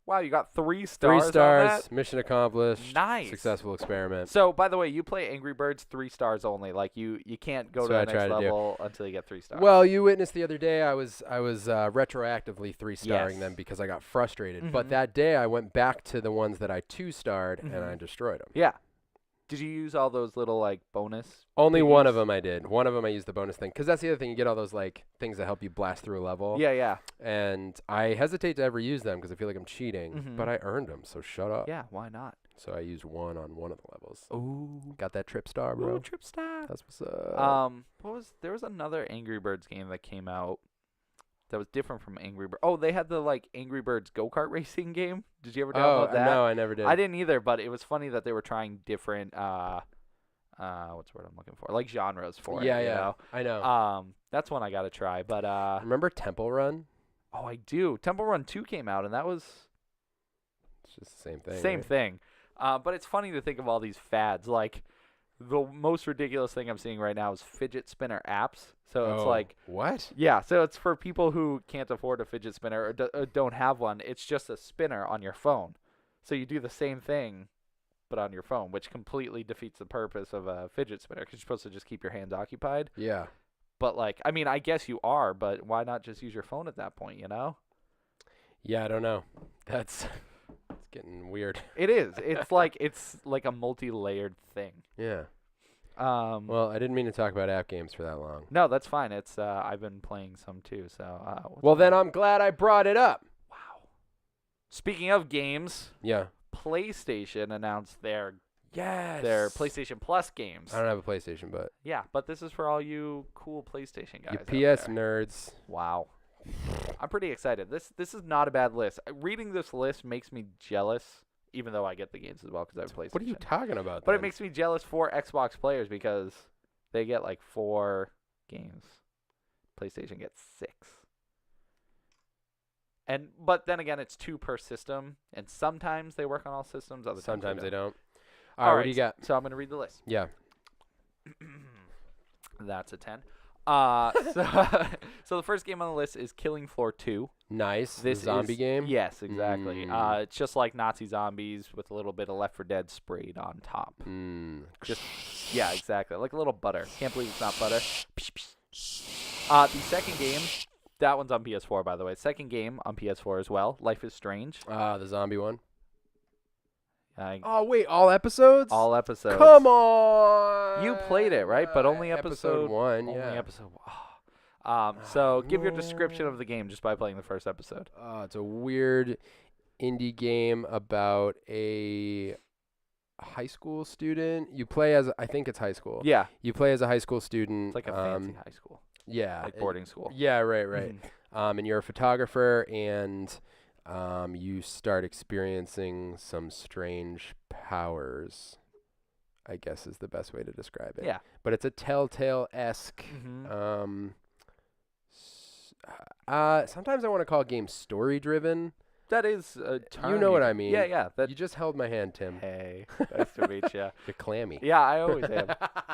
Wow, you got 3 stars. 3 stars. On that? Mission accomplished. Nice. Successful experiment. So, by the way, you play Angry Birds 3 stars only. Like you can't go to the next level until you get 3 stars. Well, you witnessed the other day. I was retroactively 3-starring them because I got frustrated. But that day I went back to the ones that I 2-starred and I destroyed them. Yeah. Did you use all those little like bonus? Only one of them I did. One of them I used the bonus thing because that's the other thing. You get all those like things that help you blast through a level. Yeah, yeah. And I hesitate to ever use them because I feel like I'm cheating. But I earned them, so shut up. Yeah, why not? So I used one on one of the levels. Ooh, got that trip star, bro. Ooh, trip star. That's what's up. There was another Angry Birds game that came out that was different from Angry Birds. Oh, they had the like Angry Birds go-kart racing game. Did you ever download that? No, I never did. I didn't either, but it was funny that they were trying different what's the word I'm looking for? Like genres for it. Yeah, you know? I know. That's one I got to try, but remember Temple Run? Oh, I do. Temple Run 2 came out and that was it's just the same thing. Same right? thing. But it's funny to think of all these fads. Like the most ridiculous thing I'm seeing right now is fidget spinner apps. So it's like what? Yeah, so it's for people who can't afford a fidget spinner or don't have one. It's just a spinner on your phone. So you do the same thing, but on your phone, which completely defeats the purpose of a fidget spinner because you're supposed to just keep your hands occupied. Yeah. But like, I mean, I guess you are, but why not just use your phone at that point? You know? Yeah, I don't know. It's getting weird. It is. It's like a multi-layered thing. Yeah. Well, I didn't mean to talk about app games for that long. No, that's fine. It's I've been playing some too. So. Well, then I'm glad I brought it up. Wow. Speaking of games. Yeah. PlayStation announced their PlayStation Plus games. I don't have a PlayStation, but yeah, but this is for all you cool PlayStation guys. You PS nerds. Wow. I'm pretty excited. This is not a bad list. Reading this list makes me jealous. Even though I get the games as well because I have PlayStation. What are you talking about? But it makes me jealous for Xbox players because they get like 4 games. PlayStation gets 6. But then again, it's 2 per system, and sometimes they work on all systems. Sometimes they don't. All right, what do you got? So I'm gonna read the list. Yeah. That's a 10. So the first game on the list is Killing Floor 2. Nice. This zombie game? Yes, exactly. It's just like Nazi zombies with a little bit of Left 4 Dead sprayed on top. Yeah, exactly. Like a little butter. Can't believe it's not butter. The second game, that one's on PS4, by the way. Second game on PS4 as well. Life is Strange. The zombie one. Oh, wait, all episodes? All episodes. Come on! You played it, right? But only episode 1, only yeah. episode 1. So give your description of the game just by playing the first episode. It's a weird indie game about a high school student. You play as, I think it's high school. Yeah. You play as a high school student. It's like a fancy high school. Yeah. Like boarding school. Yeah, right. And you're a photographer, and you start experiencing some strange powers, I guess is the best way to describe it. Yeah. But it's a Telltale-esque. Sometimes I want to call games story-driven. That is a term. You know what I mean. Yeah. You just held my hand, Tim. Hey, nice to meet you. You're clammy. Yeah, I always am.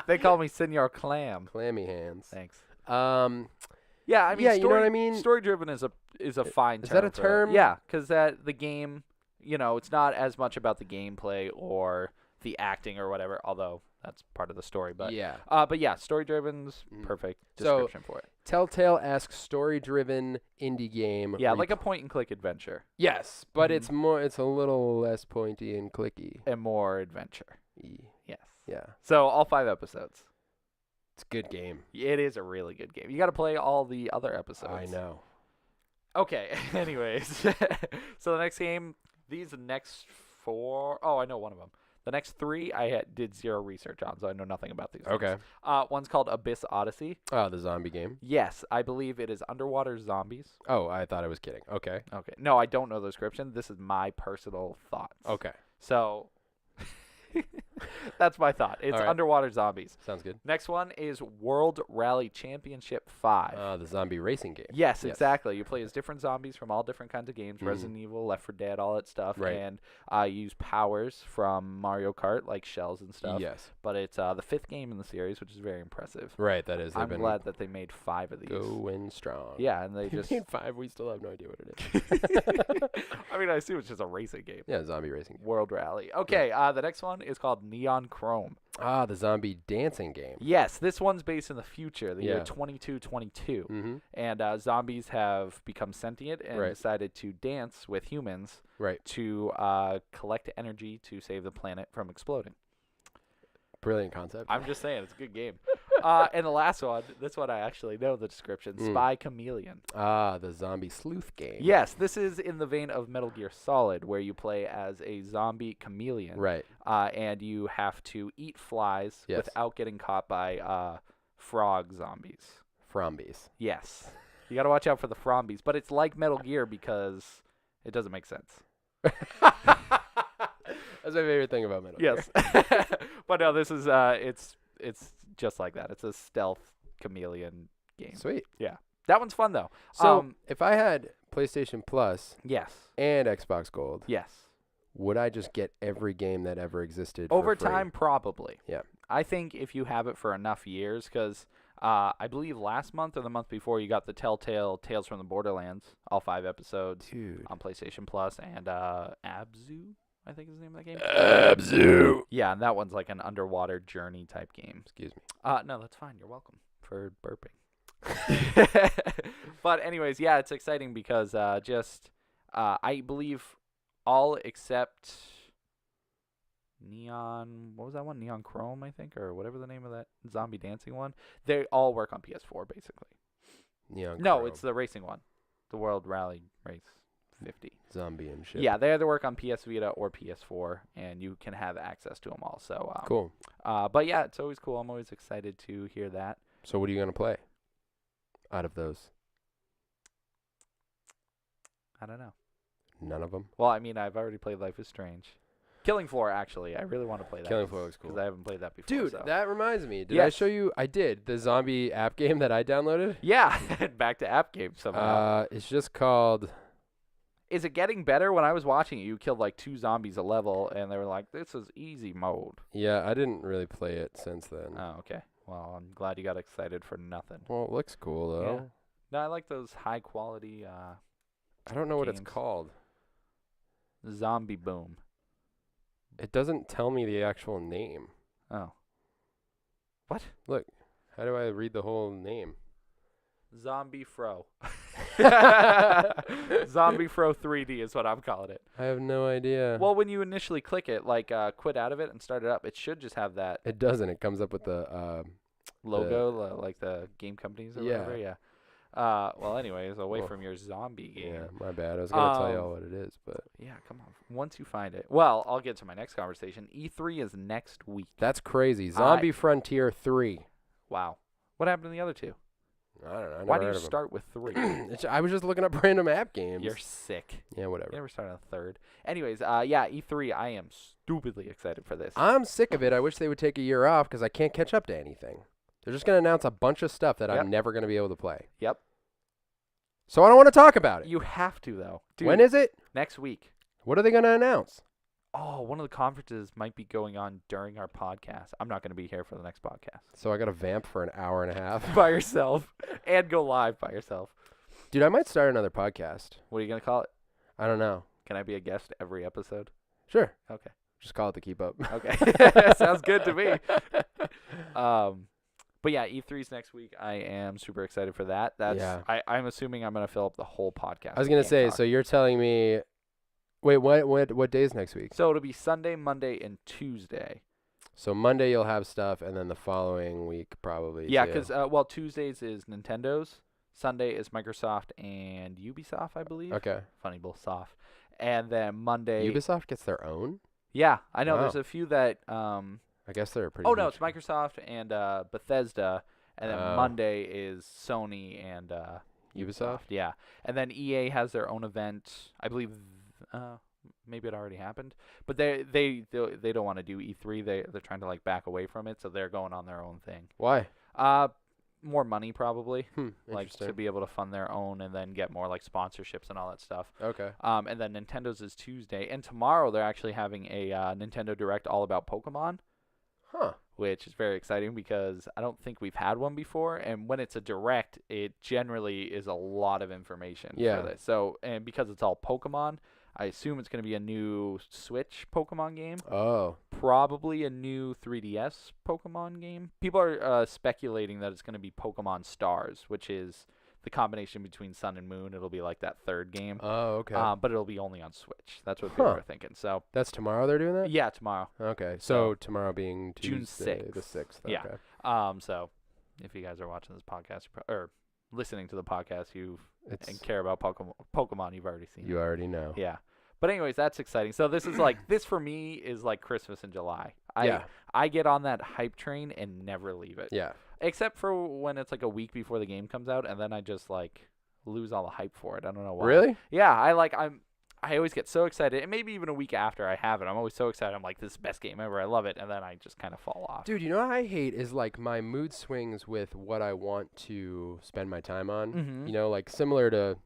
They call me Senor Clam. Clammy hands. Thanks. Yeah, I mean, you know what I mean? Story-driven is a fine term. Is that a term? Yeah, because the game, it's not as much about the gameplay or the acting or whatever, although that's part of the story. But yeah, story-driven's perfect description for it. Telltale-esque story-driven indie game. Yeah, like a point-and-click adventure. Yes, but it's a little less pointy and clicky. And more adventure. Yes. Yeah. So all 5 episodes. It's a good game. It is a really good game. You got to play all the other episodes. I know. Okay. Anyways, so the next game, these next 4. Oh, I know one of them. The next 3, I did 0 research on, so I know nothing about these. Okay. Things. One's called Abyss Odyssey. Oh, the zombie game? Yes, I believe it is underwater zombies. Oh, I thought I was kidding. Okay. Okay. No, I don't know the description. This is my personal thoughts. Okay. So that's my thought. It's underwater zombies. Sounds good. Next one is World Rally Championship 5. The zombie racing game. Yes, exactly. You play as different zombies from all different kinds of games, Resident Evil, Left 4 Dead, all that stuff. Right. And you use powers from Mario Kart, like shells and stuff. Yes. But it's the 5th game in the series, which is very impressive. Right, that is. I'm glad that they made 5 of these. Going strong. Yeah, and they just made 5. We still have no idea what it is. I mean, I assume it's just a racing game. Yeah, zombie racing game. World Rally. Okay, the next one is called Neon Chrome. The zombie dancing game. Yes, this one's based in the future, the year 2222. Mm-hmm. And zombies have become sentient and decided to dance with humans to collect energy to save the planet from exploding. Brilliant concept. I'm just saying, it's a good game. And the last one, this one I actually know the description, Spy Chameleon. The zombie sleuth game. Yes, this is in the vein of Metal Gear Solid, where you play as a zombie chameleon. Right. And you have to eat flies without getting caught by frog zombies. Frombies. Yes. You got to watch out for the frombies. But it's like Metal Gear because it doesn't make sense. That's my favorite thing about Metal Gear. Yes. But no, this is it's just like that. It's a stealth chameleon game. Sweet. Yeah. That one's fun though. So if I had PlayStation Plus and Xbox Gold, would I just get every game that ever existed over for free? time? Probably. Yeah. I think if you have it for enough years, because I believe last month or the month before you got the Telltale Tales from the Borderlands, all 5 episodes on PlayStation Plus, and Abzu, I think is the name of that game. Abzu. Yeah, and that one's like an underwater journey type game. Excuse me. No, that's fine. You're welcome for burping. But anyways, yeah, it's exciting because I believe all except Neon, what was that one? Neon Chrome, I think, or whatever the name of that zombie dancing one. They all work on PS4 basically. Neon No, Chrome. it's the racing one, the World Rally Race 50. Zombie and shit. Yeah, they either work on PS Vita or PS4, and you can have access to them all. So cool. But yeah, it's always cool. I'm always excited to hear that. So what are you gonna play out of those? I don't know. None of them. Well, I mean, I've already played Life is Strange. Killing Floor, actually. I really want to play that. Killing Floor was cool. Because I haven't played that before. Dude, so. that reminds me. Did I show you? I did. The zombie app game that I downloaded? Yeah. Back to app games somehow. It's just called... Is it getting better? When I was watching it, you killed like 2 zombies a level, and they were like, this is easy mode. Yeah, I didn't really play it since then. Oh, okay. Well, I'm glad you got excited for nothing. Well, it looks cool, though. Yeah. No, I like those high-quality I don't know what it's called. Zombie Boom. It doesn't tell me the actual name. Oh. What? Look, how do I read the whole name? Zombie Fro. Zombie Fro 3D is what I'm calling it. I have no idea. Well, when you initially click it, like quit out of it and start it up, it should just have that. It doesn't. It comes up with the logo, like the game companies or whatever. Yeah. Well, anyways, away from your zombie game. Yeah, my bad. I was going to tell you all what it is, but... Yeah, come on. Once you find it. Well, I'll get to my next conversation. E3 is next week. That's crazy. Zombie Frontier 3. Wow. What happened to the other 2? I don't know. Why do you start with 3? I was just looking up random app games. You're sick. Yeah, whatever. You never start on a 3rd. Anyways, yeah, E3, I am stupidly excited for this. I'm sick of it. I wish they would take a year off because I can't catch up to anything. They're just going to announce a bunch of stuff that I'm never going to be able to play. Yep. So I don't want to talk about it. You have to, though. Dude, when is it? Next week. What are they going to announce? Oh, one of the conferences might be going on during our podcast. I'm not going to be here for the next podcast. So I got to vamp for an hour and a half? By yourself. And go live by yourself. Dude, I might start another podcast. What are you going to call it? I don't know. Can I be a guest every episode? Sure. Okay. Just call it the Keep Up. Okay. Sounds good to me. But yeah, E3's next week. I am super excited for that. I'm assuming I'm going to fill up the whole podcast. I was going to say, so you're telling me... Wait, what days next week? So it'll be Sunday, Monday, and Tuesday. So Monday you'll have stuff, and then the following week probably. Yeah, because Tuesdays is Nintendo's, Sunday is Microsoft and Ubisoft, I believe. Okay. Funny, both soft. And then Monday. Ubisoft gets their own? Yeah, I know. Wow. There's a few that. I guess they're pretty. Oh no, it's Microsoft and Bethesda, and then Monday is Sony and Ubisoft. Yeah, and then EA has their own event. I believe. Maybe it already happened, but they don't want to do E3. They're trying to like back away from it, so they're going on their own thing. Why? More money probably, like to be able to fund their own and then get more like sponsorships and all that stuff. Okay. And then Nintendo's is Tuesday, and tomorrow they're actually having a Nintendo Direct all about Pokemon. Huh. Which is very exciting because I don't think we've had one before, and when it's a Direct, it generally is a lot of information. Yeah. For this. So, and because it's all Pokemon, I assume it's going to be a new Switch Pokemon game. Oh. Probably a new 3DS Pokemon game. People are speculating that it's going to be Pokemon Stars, which is the combination between Sun and Moon. It'll be like that third game. Oh, okay. But it'll be only on Switch. That's what people are thinking. So that's tomorrow they're doing that? Yeah, tomorrow. Okay. So tomorrow being Tuesday, June 6th. the 6th. Yeah. Okay. So if you guys are watching this podcast or listening to the podcast, and care about Pokemon, you've already seen it. You already know. Yeah. But anyways, that's exciting. So this is this for me is like Christmas in July. I get on that hype train and never leave it. Yeah. Except for when it's like a week before the game comes out, and then I just like lose all the hype for it. I don't know why. Really? Yeah. I always get so excited, and maybe even a week after I have it, I'm always so excited. I'm like, this is the best game ever. I love it, and then I just kind of fall off. Dude, you know what I hate is like my mood swings with what I want to spend my time on. Mm-hmm. You know, like similar to.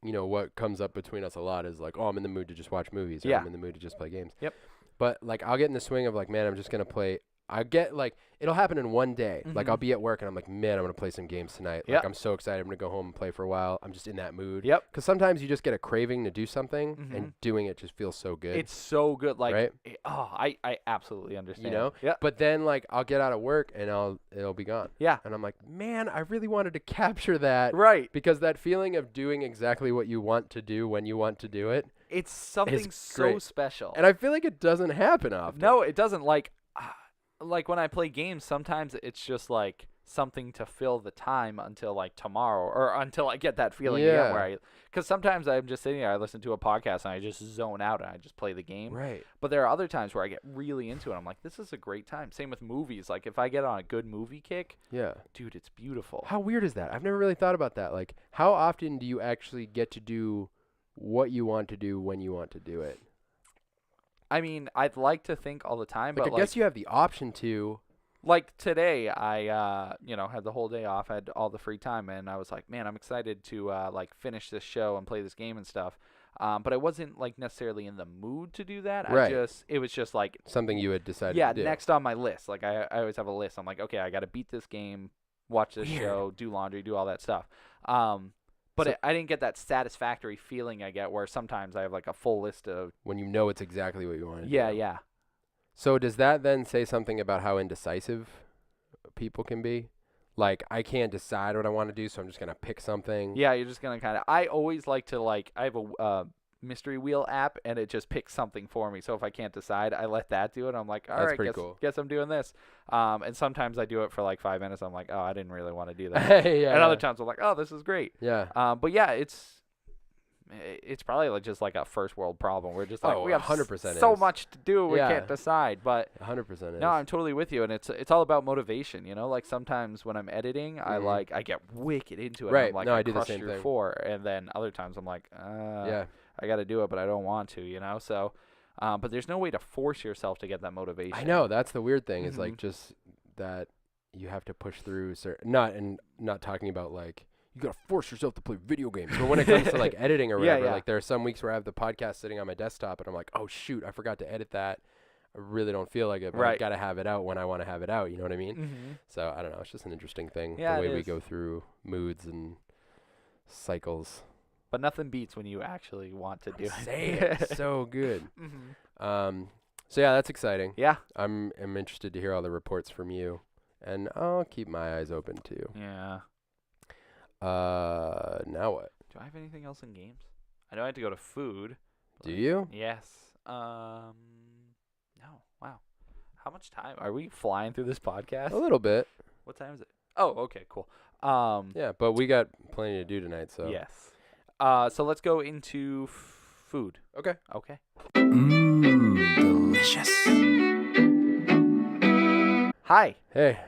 You know, what comes up between us a lot is like, oh, I'm in the mood to just watch movies. Or I'm in the mood to just play games. Yep. But, like, I'll get in the swing of, like, man, I'm just going to play. I get, like, it'll happen in one day. Mm-hmm. Like, I'll be at work, and I'm like, man, I'm going to play some games tonight. Like, I'm so excited. I'm going to go home and play for a while. I'm just in that mood. Yep. Because sometimes you just get a craving to do something, and doing it just feels so good. It's so good. Like, right? I absolutely understand. You know? Yeah. But then, like, I'll get out of work, and it'll be gone. Yeah. And I'm like, man, I really wanted to capture that. Right. Because that feeling of doing exactly what you want to do when you want to do it. It's something so great. Special. And I feel like it doesn't happen often. No, it doesn't. Like when I play games, sometimes it's just like something to fill the time until like tomorrow or until I get that feeling again because sometimes I'm just sitting there, I listen to a podcast and I just zone out and I just play the game. Right. But there are other times where I get really into it. I'm like, this is a great time. Same with movies. Like if I get on a good movie kick, dude, it's beautiful. How weird is that? I've never really thought about that. Like how often do you actually get to do what you want to do when you want to do it? I mean, I'd like to think all the time, but I guess you have the option to. Like today, I had the whole day off, had all the free time, and I was like, man, I'm excited to like finish this show and play this game and stuff. But I wasn't like necessarily in the mood to do that. Right. It was just like something you had decided to do. Yeah, next on my list. Like I always have a list. I'm like, okay, I got to beat this game, watch this show, do laundry, do all that stuff. But I didn't get that satisfactory feeling I get where sometimes I have like a full list of when you know it's exactly what you want to do. Yeah. So does that then say something about how indecisive people can be? Like, I can't decide what I want to do, so I'm just going to pick something. Yeah, you're just going to kind of... I always like to, like... I have a mystery wheel app, and it just picks something for me. So if I can't decide, I let that do it. I'm like, all right, guess I'm doing this. And sometimes I do it for, like, 5 minutes. I'm like, oh, I didn't really want to do that. And other times I'm like, oh, this is great. Yeah. But, yeah, it's probably like just like a first world problem. We're just like we have 100% so much to do, we can't decide. But 100% no, I'm totally with you, and it's all about motivation. You know, like sometimes when I'm editing, I get wicked into it. Right. I'm like, no, I I do the same thing. 4, and then other times I'm like, I got to do it, but I don't want to. You know, so. But there's no way to force yourself to get that motivation. I know that's the weird thing. Is like just that you have to push through. Not talking about like. You gotta force yourself to play video games. But when it comes to like editing or whatever, like there are some weeks where I have the podcast sitting on my desktop and I'm like, oh shoot, I forgot to edit that. I really don't feel like it, but I gotta have it out when I want to have it out. You know what I mean? Mm-hmm. So I don't know. It's just an interesting thing the way we go through moods and cycles. But nothing beats when you actually want to do it. Say it. So good. Mm-hmm. So yeah, that's exciting. Yeah. I'm interested to hear all the reports from you, and I'll keep my eyes open too. Yeah. Now what? Do I have anything else in games? I know I have to go to food. Do you? Yes. No. Wow. How much time? Are we flying through this podcast? A little bit. What time is it? Oh, okay, cool. Yeah, but we got plenty to do tonight, so. Yes. So let's go into food. Okay. Okay. Delicious. Hi. Hey.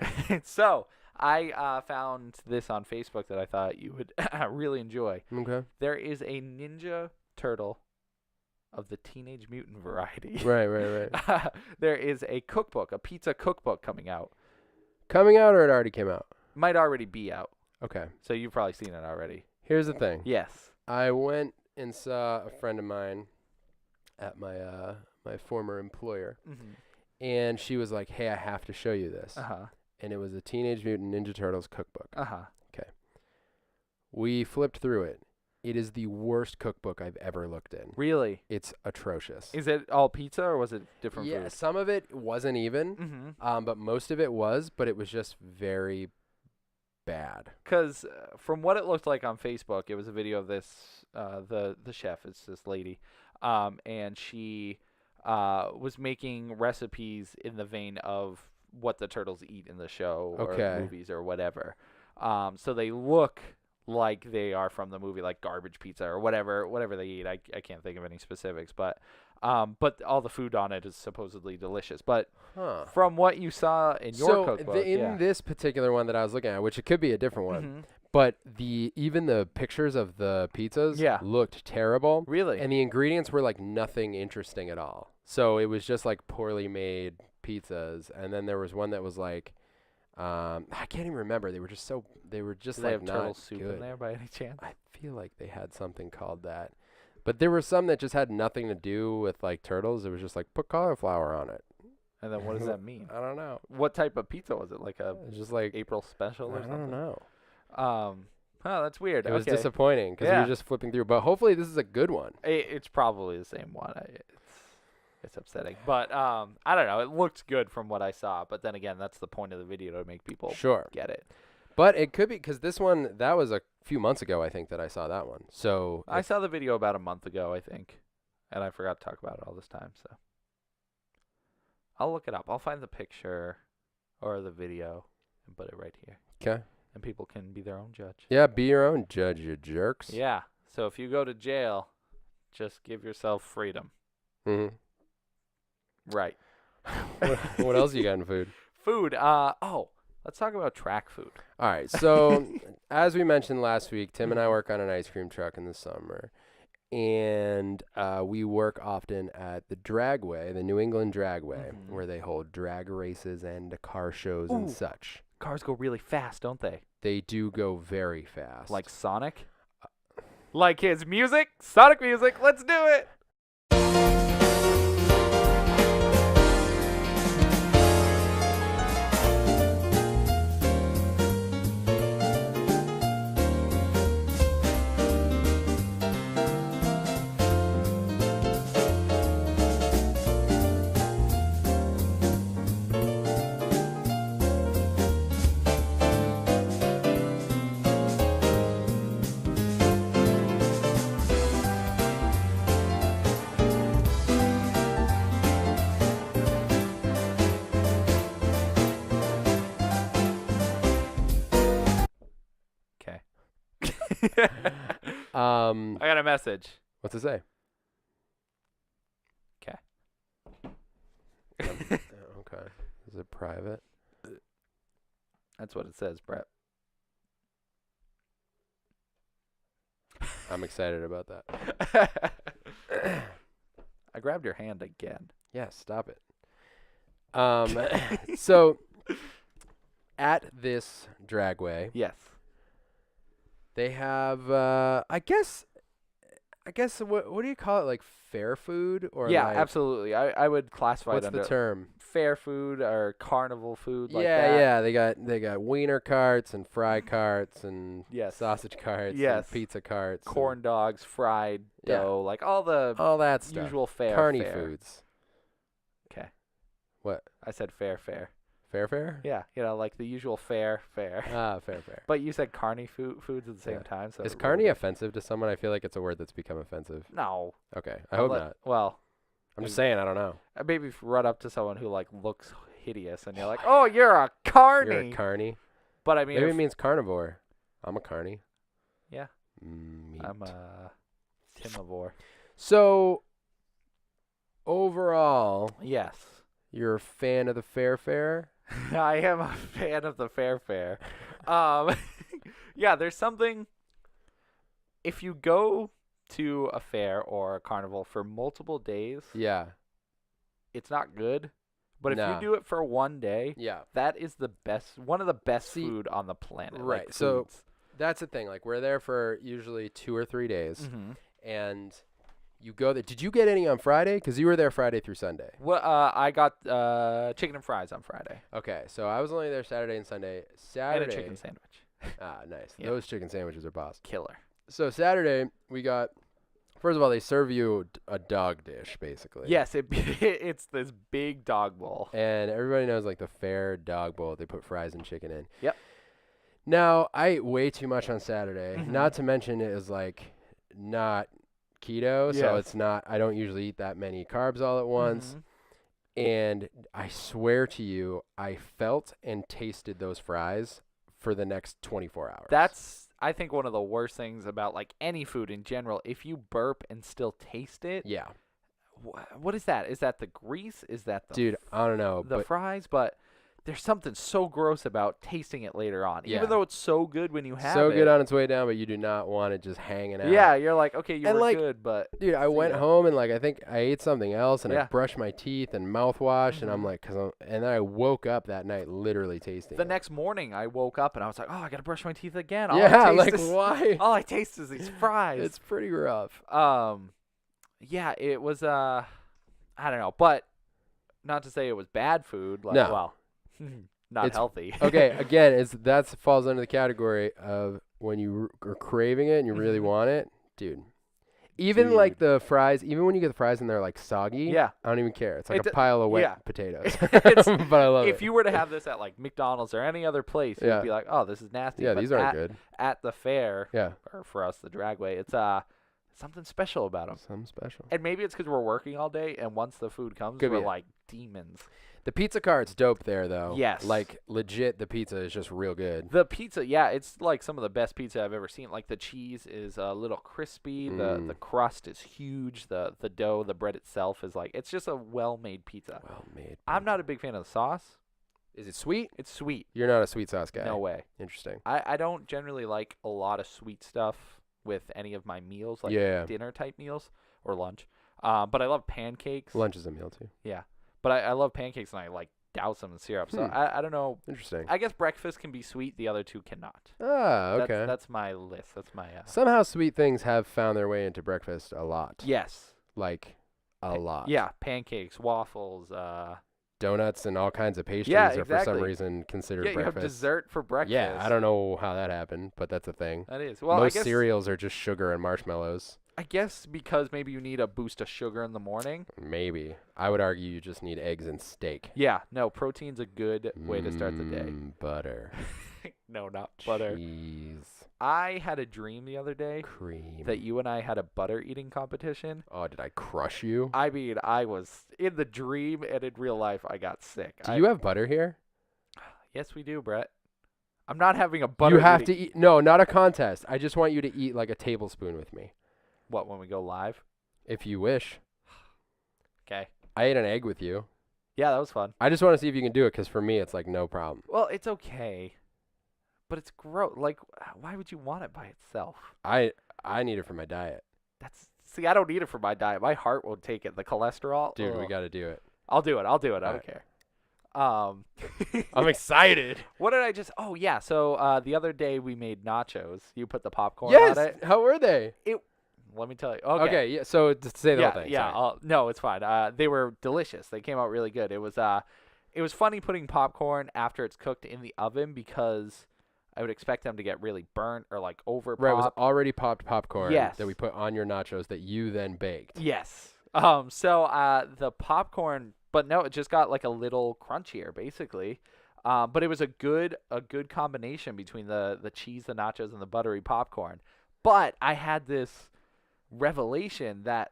So I found this on Facebook that I thought you would really enjoy. Okay. There is a Ninja Turtle of the Teenage Mutant variety. Right. There is a cookbook, a pizza cookbook coming out. Coming out, or it already came out? Might already be out. Okay. So you've probably seen it already. Here's the thing. Yes. I went and saw a friend of mine at my my former employer, and she was like, "Hey, I have to show you this." And it was a Teenage Mutant Ninja Turtles cookbook. Okay. We flipped through it. It is the worst cookbook I've ever looked in. Really? It's atrocious. Is it all pizza or was it different food? Yeah, some of it wasn't even, but most of it was, but it was just very bad. Because from what it looked like on Facebook, it was a video of this, the chef, it's this lady, and she was making recipes in the vein of what the turtles eat in the show or movies or whatever. So they look like they are from the movie, like garbage pizza or whatever they eat. I can't think of any specifics, but all the food on it is supposedly delicious. But from what you saw in your cookbook, in this particular one that I was looking at, which it could be a different one, but even the pictures of the pizzas looked terrible. Really? And the ingredients were like nothing interesting at all. So it was just like poorly made pizzas. And then there was one that was like, I can't even remember. They were just Do like have not turtle soup good. in there by any chance? I feel like they had something called that. But there were some that just had nothing to do with like turtles. It was just like put cauliflower on it. And then what does that mean? I don't know. What type of pizza was it? Like just like April special or something? I don't know. Oh, that's weird. It was disappointing because we were just flipping through. But hopefully this is a good one. It's probably the same one. It's upsetting. But I don't know. It looked good from what I saw. But then again, that's the point of the video, to make people get it. But it could be because this one, that was a few months ago, I think, that I saw that one. So I saw the video about a month ago, I think. And I forgot to talk about it all this time. So I'll look it up. I'll find the picture or the video and put it right here. Okay. And people can be their own judge. Yeah, be your own judge, you jerks. Yeah. So if you go to jail, just give yourself freedom. Mm-hmm. Right. What else you got in food? Food. Let's talk about track food. All right. So as we mentioned last week, Tim and I work on an ice cream truck in the summer. And we work often at the Dragway, the New England Dragway, where they hold drag races and car shows and such. Cars go really fast, don't they? They do go very fast. Like Sonic? Like his music? Sonic music. Let's do it. I got a message. What's it say? Okay. Okay. Is it private? That's what it says, Brett. I'm excited about that. I grabbed your hand again. Yeah, stop it. So at this Dragway, yes, they have I guess what do you call it, like fair food or yeah, like, absolutely. I would classify what's it under the term? Fair food or carnival food like yeah, that. Yeah, they got wiener carts and fry carts and sausage carts and pizza carts. Corn dogs, fried dough, like all that stuff. Usual fare. Carny foods. Okay. What? I said fair. Fair? Yeah, like the usual fare. Ah, fair. But you said carny foods at the same time. So is carny offensive to someone? I feel like it's a word that's become offensive. No. Okay, I hope not. Well, I'm just saying, I don't know. Maybe if you run up to someone who looks hideous, and you're like, oh, you're a carny. You're a carny. But I mean, maybe it means carnivore. I'm a carny. Yeah. Meat. I'm a timivore. So, overall, yes, you're a fan of the fair? I am a fan of the fair. Yeah, there's something. If you go to a fair or a carnival for multiple days, yeah, it's not good. But if you do it for one day, that is one of the best food on the planet. Right. Like, so that's the thing. Like, we're there for usually 2 or 3 days, and you go there. Did you get any on Friday? Because you were there Friday through Sunday. Well, I got chicken and fries on Friday. Okay, so I was only there Saturday and Sunday. Saturday. And a chicken sandwich. Ah, nice. Yeah. Those chicken sandwiches are boss. Killer. So Saturday, we got, first of all, they serve you a dog dish, basically. Yes, it's this big dog bowl. And everybody knows, like, the fair dog bowl. They put fries and chicken in. Yep. Now, I ate way too much on Saturday. Not to mention it is, like, not keto, so it's not, I don't usually eat that many carbs all at once. And I swear to you, I felt and tasted those fries for the next 24 hours. That's, I think, one of the worst things about, like, any food in general. If you burp and still taste it. Yeah. What is that? Is that the grease? Is that the Dude, I don't know. The fries? But there's something so gross about tasting it later on. Yeah. Even though it's so good when you have it. So good on its way down, but you do not want it just hanging out. Yeah, you're like, okay, you were like, good, but. Dude, I went home and, like, I think I ate something else and I Yeah. brushed my teeth and mouthwash and I'm like, and then I woke up that night literally tasting The it. next morning, I woke up and I was like, oh, I got to brush my teeth again. Why? All I taste is these fries. It's pretty rough. Yeah, it was, I don't know, but not to say it was bad food. Like, No. Well, not healthy. Okay, again, that falls under the category of when you are craving it and you really want it, dude. Even like the fries, even when you get the fries and they're like soggy, I don't even care. It's like a pile of wet potatoes. But I love it. If you were to have this at like McDonald's or any other place, you'd be like, oh, this is nasty. Yeah, but these aren't good. At the fair, or for us, the Dragway, it's something special about them. Something special. And maybe it's because we're working all day, and once the food comes, we're like demons. The pizza cart's dope there, though. Yes. Like, legit, the pizza is just real good. The pizza, it's like some of the best pizza I've ever seen. Like, the cheese is a little crispy. The crust is huge. The dough, the bread itself is like, it's just a well-made pizza. I'm not a big fan of the sauce. Is it sweet? It's sweet. You're not a sweet sauce guy. No way. Interesting. I don't generally like a lot of sweet stuff with any of my meals, like dinner-type meals or lunch. But I love pancakes. Lunch is a meal, too. Yeah. But I love pancakes, and I, like, douse them in syrup. So I don't know. Interesting. I guess breakfast can be sweet. The other two cannot. Ah, okay. That's my list. That's my... Somehow sweet things have found their way into breakfast a lot. Yes. Like, a lot. Yeah, pancakes, waffles, donuts and all kinds of pastries are for some reason considered breakfast. Yeah, you have dessert for breakfast. Yeah, I don't know how that happened, but that's a thing. That is. Well, most cereals are just sugar and marshmallows. I guess because maybe you need a boost of sugar in the morning. Maybe. I would argue you just need eggs and steak. Yeah, no, protein's a good way to start the day. Butter. No, not butter. Cheese. I had a dream the other day. Cream. That you and I had a butter eating competition. Oh, did I crush you? I mean, I was in the dream, and in real life, I got sick. Do you have butter here? Yes, we do, Brett. I'm not having a butter. You have to eat. No, not a contest. I just want you to eat like a tablespoon with me. What, when we go live? If you wish. Okay. I ate an egg with you. Yeah, that was fun. I just want to see if you can do it, because for me, it's like no problem. Well, it's okay. But it's gross. Like, why would you want it by itself? I need it for my diet. See, I don't need it for my diet. My heart won't take it. The cholesterol. Dude, we got to do it. I'll do it. I don't care. I'm excited. What did I just... Oh, yeah. So the other day we made nachos. You put the popcorn on it. Yes. How were they? Let me tell you. Okay. Yeah. So to say the whole thing. Yeah. No, it's fine. They were delicious. They came out really good. It was funny putting popcorn after it's cooked in the oven, because I would expect them to get really burnt or like over popped. Right. It was already popped popcorn. Yes. That we put on your nachos that you then baked. Yes. So the popcorn, but no, it just got like a little crunchier basically. But it was a good combination between the cheese, the nachos, and the buttery popcorn. But I had this revelation that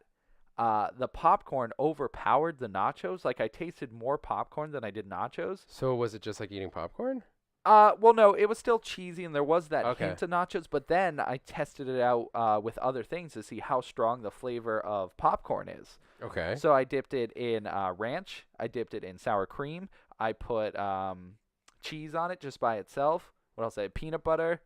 the popcorn overpowered the nachos. Like, I tasted more popcorn than I did nachos. So was it just like eating popcorn? Well, no, it was still cheesy, and there was that Okay. hint of nachos. But then I tested it out with other things to see how strong the flavor of popcorn is. Okay. So I dipped it in ranch. I dipped it in sour cream. I put cheese on it just by itself. What else? I had peanut butter.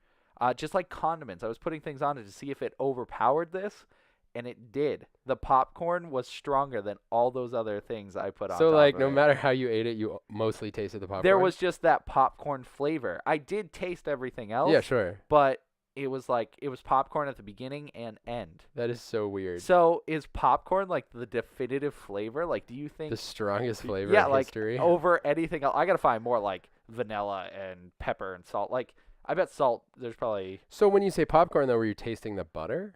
Just like condiments. I was putting things on it to see if it overpowered this, and it did. The popcorn was stronger than all those other things I put on So, top like, of no it. matter how you ate it, you mostly tasted the popcorn? There was just that popcorn flavor. I did taste everything else. Yeah, sure. But it was like, it was popcorn at the beginning and end. That is so weird. So is popcorn like the definitive flavor? Like, do you think The strongest flavor yeah, in like history? over anything else? I gotta find more like vanilla and pepper and salt. Like, I bet salt. There's probably. So when you say popcorn, though, were you tasting the butter?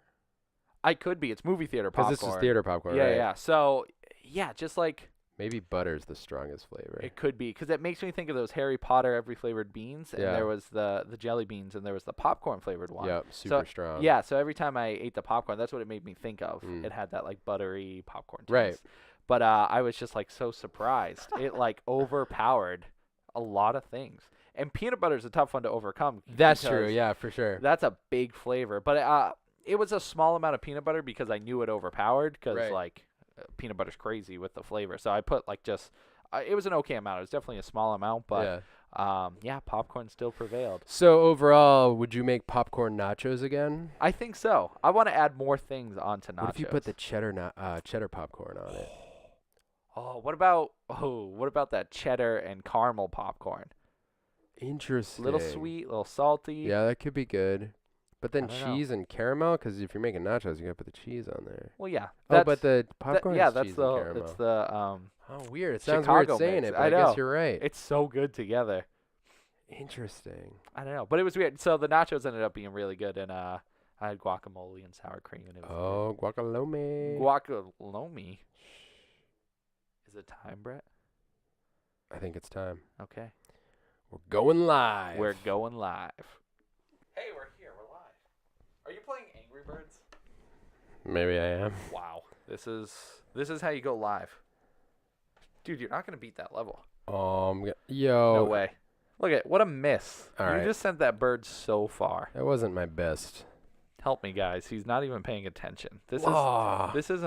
I could be. It's movie theater popcorn. Because this is theater popcorn, Yeah, right? yeah. So yeah, just like. Maybe butter's the strongest flavor. It could be, because it makes me think of those Harry Potter every flavored beans, and Yeah. there was the jelly beans, and there was the popcorn flavored one. Yep, super So, strong. Yeah, so every time I ate the popcorn, that's what it made me think of. Mm. It had that like buttery popcorn taste. Right. But I was just like so surprised. It like overpowered a lot of things. And peanut butter is a tough one to overcome. That's true, because yeah, for sure. That's a big flavor. But it was a small amount of peanut butter because I knew it overpowered, because Right. like peanut butter's crazy with the flavor. So I put like just it was an okay amount. It was definitely a small amount, but Yeah. popcorn still prevailed. So overall, would you make popcorn nachos again? I think so. I want to add more things onto nachos. What if you put the cheddar popcorn on it? what about that cheddar and caramel popcorn? Interesting. Little sweet, little salty. Yeah, that could be good. But then I don't know. cheese and caramel, because if you're making nachos, you gotta put the cheese on there. Well, yeah. Oh, but the popcorn yeah, is that's cheese the and caramel. it's the Oh, weird. It sounds weird Chicago saying mix. it, but I I guess know. you're right. it's so good together. Interesting. I don't know, but it was weird. So the nachos ended up being really good, and I had guacamole and sour cream, and it was Oh, guacamole. guacamole. Is it time, Brett? I think it's time. Okay. We're going live. We're going live. Hey, we're here. We're live. Are you playing Angry Birds? Maybe I am. Wow. This is how you go live. Dude, you're not going to beat that level. Yo. No way. Look at what a miss. All you right. just sent that bird so far. That wasn't my best. Help me, guys. He's not even paying attention. This isn't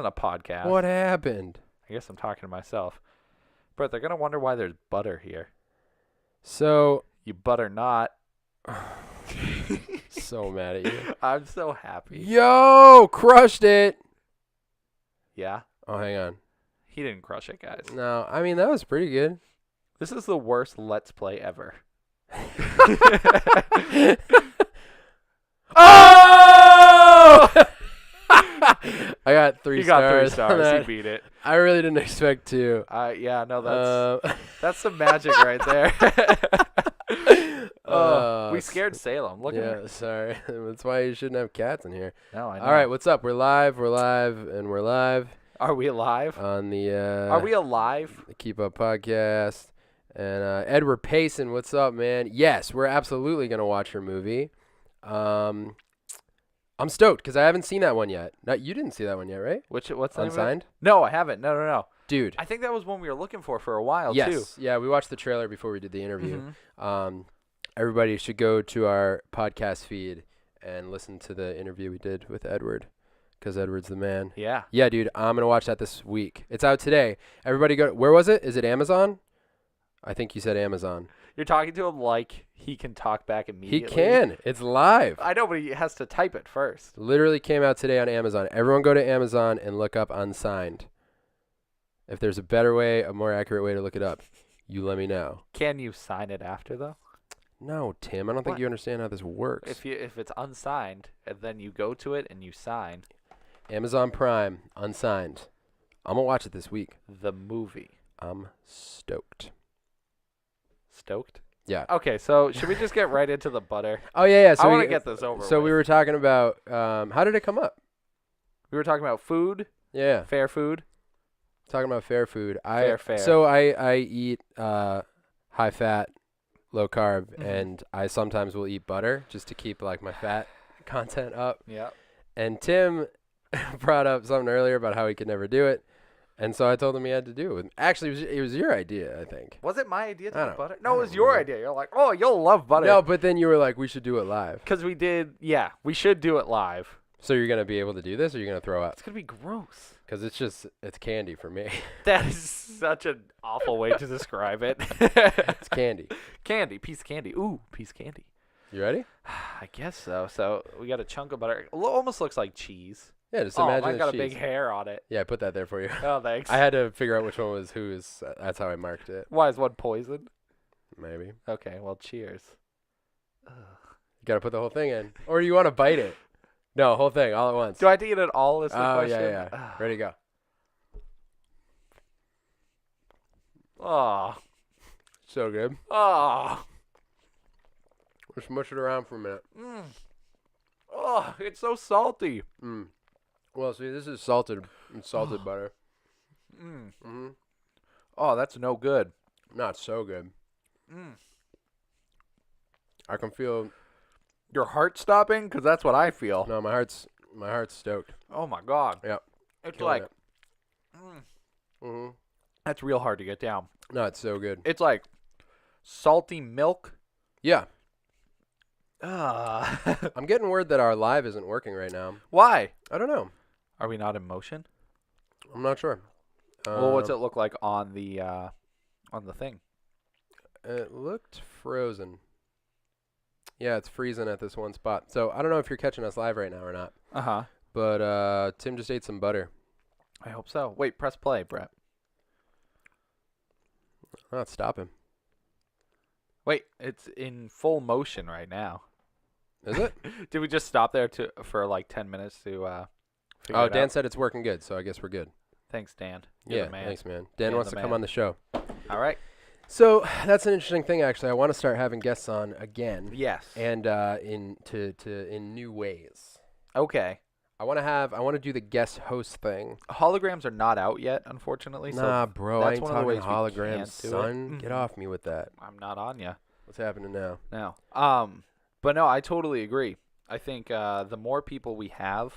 a podcast. What happened? I guess I'm talking to myself. Brett, they're going to wonder why there's butter here. So. You butter not. So mad at you. I'm so happy. Yo, crushed it. Yeah? Oh, hang on. He didn't crush it, guys. No, I mean, that was pretty good. This is the worst Let's Play ever. Oh! I got 3 He stars. got 3 on stars. that. He beat it. I really didn't expect 2. Yeah, no, that's some magic right there. We scared Salem. Look at her. Yeah, sorry. That's why you shouldn't have cats in here. No, I know. All right, what's up? We're live, and we're live Are we alive? on the Are we alive? the Keep Up podcast. And Edward Payson, what's up, man? Yes, we're absolutely going to watch your movie. I'm stoked because I haven't seen that one yet. No, you didn't see that one yet, right? What's the name of it? Unsigned? No, I haven't. No. Dude. I think that was one we were looking for a while, too. Yes. Yeah, we watched the trailer before we did the interview. Mhm. Everybody should go to our podcast feed and listen to the interview we did with Edward because Edward's the man. Yeah. Yeah, dude, I'm going to watch that this week. It's out today. Everybody go. Where was it? Is it Amazon? I think you said Amazon. You're talking to him like he can talk back He immediately. can. It's live. I know, but he has to type it first. Literally came out today on Amazon. Everyone go to Amazon and look up Unsigned. If there's a better way, a more accurate way to look it up, you let me know. Can you sign it after, though? No, Tim, I don't think What? you understand how this works. If it's unsigned, and then you go to it and you sign Amazon Prime, Unsigned. I'm going to watch it this week. the movie. I'm stoked. Stoked? Yeah. Okay, so should we just get right into the butter? Oh, yeah. I want to get this over So with. we were talking about, how did it come up? We were talking about food, Yeah. fair food. Talking about fair food. Fair. So I eat high fat, low carb, Mhm. and I sometimes will eat butter just to keep like my fat content up. Yeah. And Tim brought up something earlier about how he could never do it. And so I told him he had to do it. Actually, it was your idea, I think. Was it my idea to put butter? No, it was your idea. You're like, oh, you'll love butter. No, but then you were like, we should do it live. Because we did, we should do it live. So you're going to be able to do this, or you're going to throw up? It's going to be gross. Because it's candy for me. That is such an awful way to describe it. It's candy. Candy, piece of candy. Ooh, piece of candy. You ready? I guess so. So we got a chunk of butter. It almost looks like cheese. Yeah, just imagine I got cheese. a big hair on it. Yeah, I put that there for you. Oh, thanks. I had to figure out which one was whose. That's how I marked it. Why is one poison? Maybe. Okay, well, cheers. You got to put the whole thing in. Or you want to bite it? No, whole thing, all at once. Do I have to eat it all? Is the question? Yeah. Ready to go. Oh. So good. Oh. We'll smush it around for a minute. Oh, it's so salty. Well, see, this is salted butter. Oh, that's no good. Not so good. I can feel your heart stopping, because that's what I feel. No, my heart's stoked. Oh my god. Yep. It's Killing like it. That's real hard to get down. No, it's so good. It's like salty milk. Yeah. I'm I'm getting word that our live isn't working right now. Why? I don't know. Are we not in motion? I'm not sure. Well, what's it look like on the thing? It looked frozen. Yeah, it's freezing at this one spot. So I don't know if you're catching us live right now or not. Uh-huh. But Tim just ate some butter. I hope so. Wait, press play, Brett. Not stop him. Wait, it's in full motion right now. Is it? Did we just stop there for like 10 minutes to figure it Dan out? said it's working good, so I guess we're good. Thanks, Dan. You're Yeah, the man. thanks, man. Dan wants to come on the show. All right. So that's an interesting thing, actually. I want to start having guests on again. Yes. And in new ways. Okay. I want to do the guest host thing. Holograms are not out yet, unfortunately. Nah, so bro, I ain't one of the talking ways holograms, we son. Get off me with that. I'm not on ya. What's happening now? No. But no, I totally agree. I think the more people we have,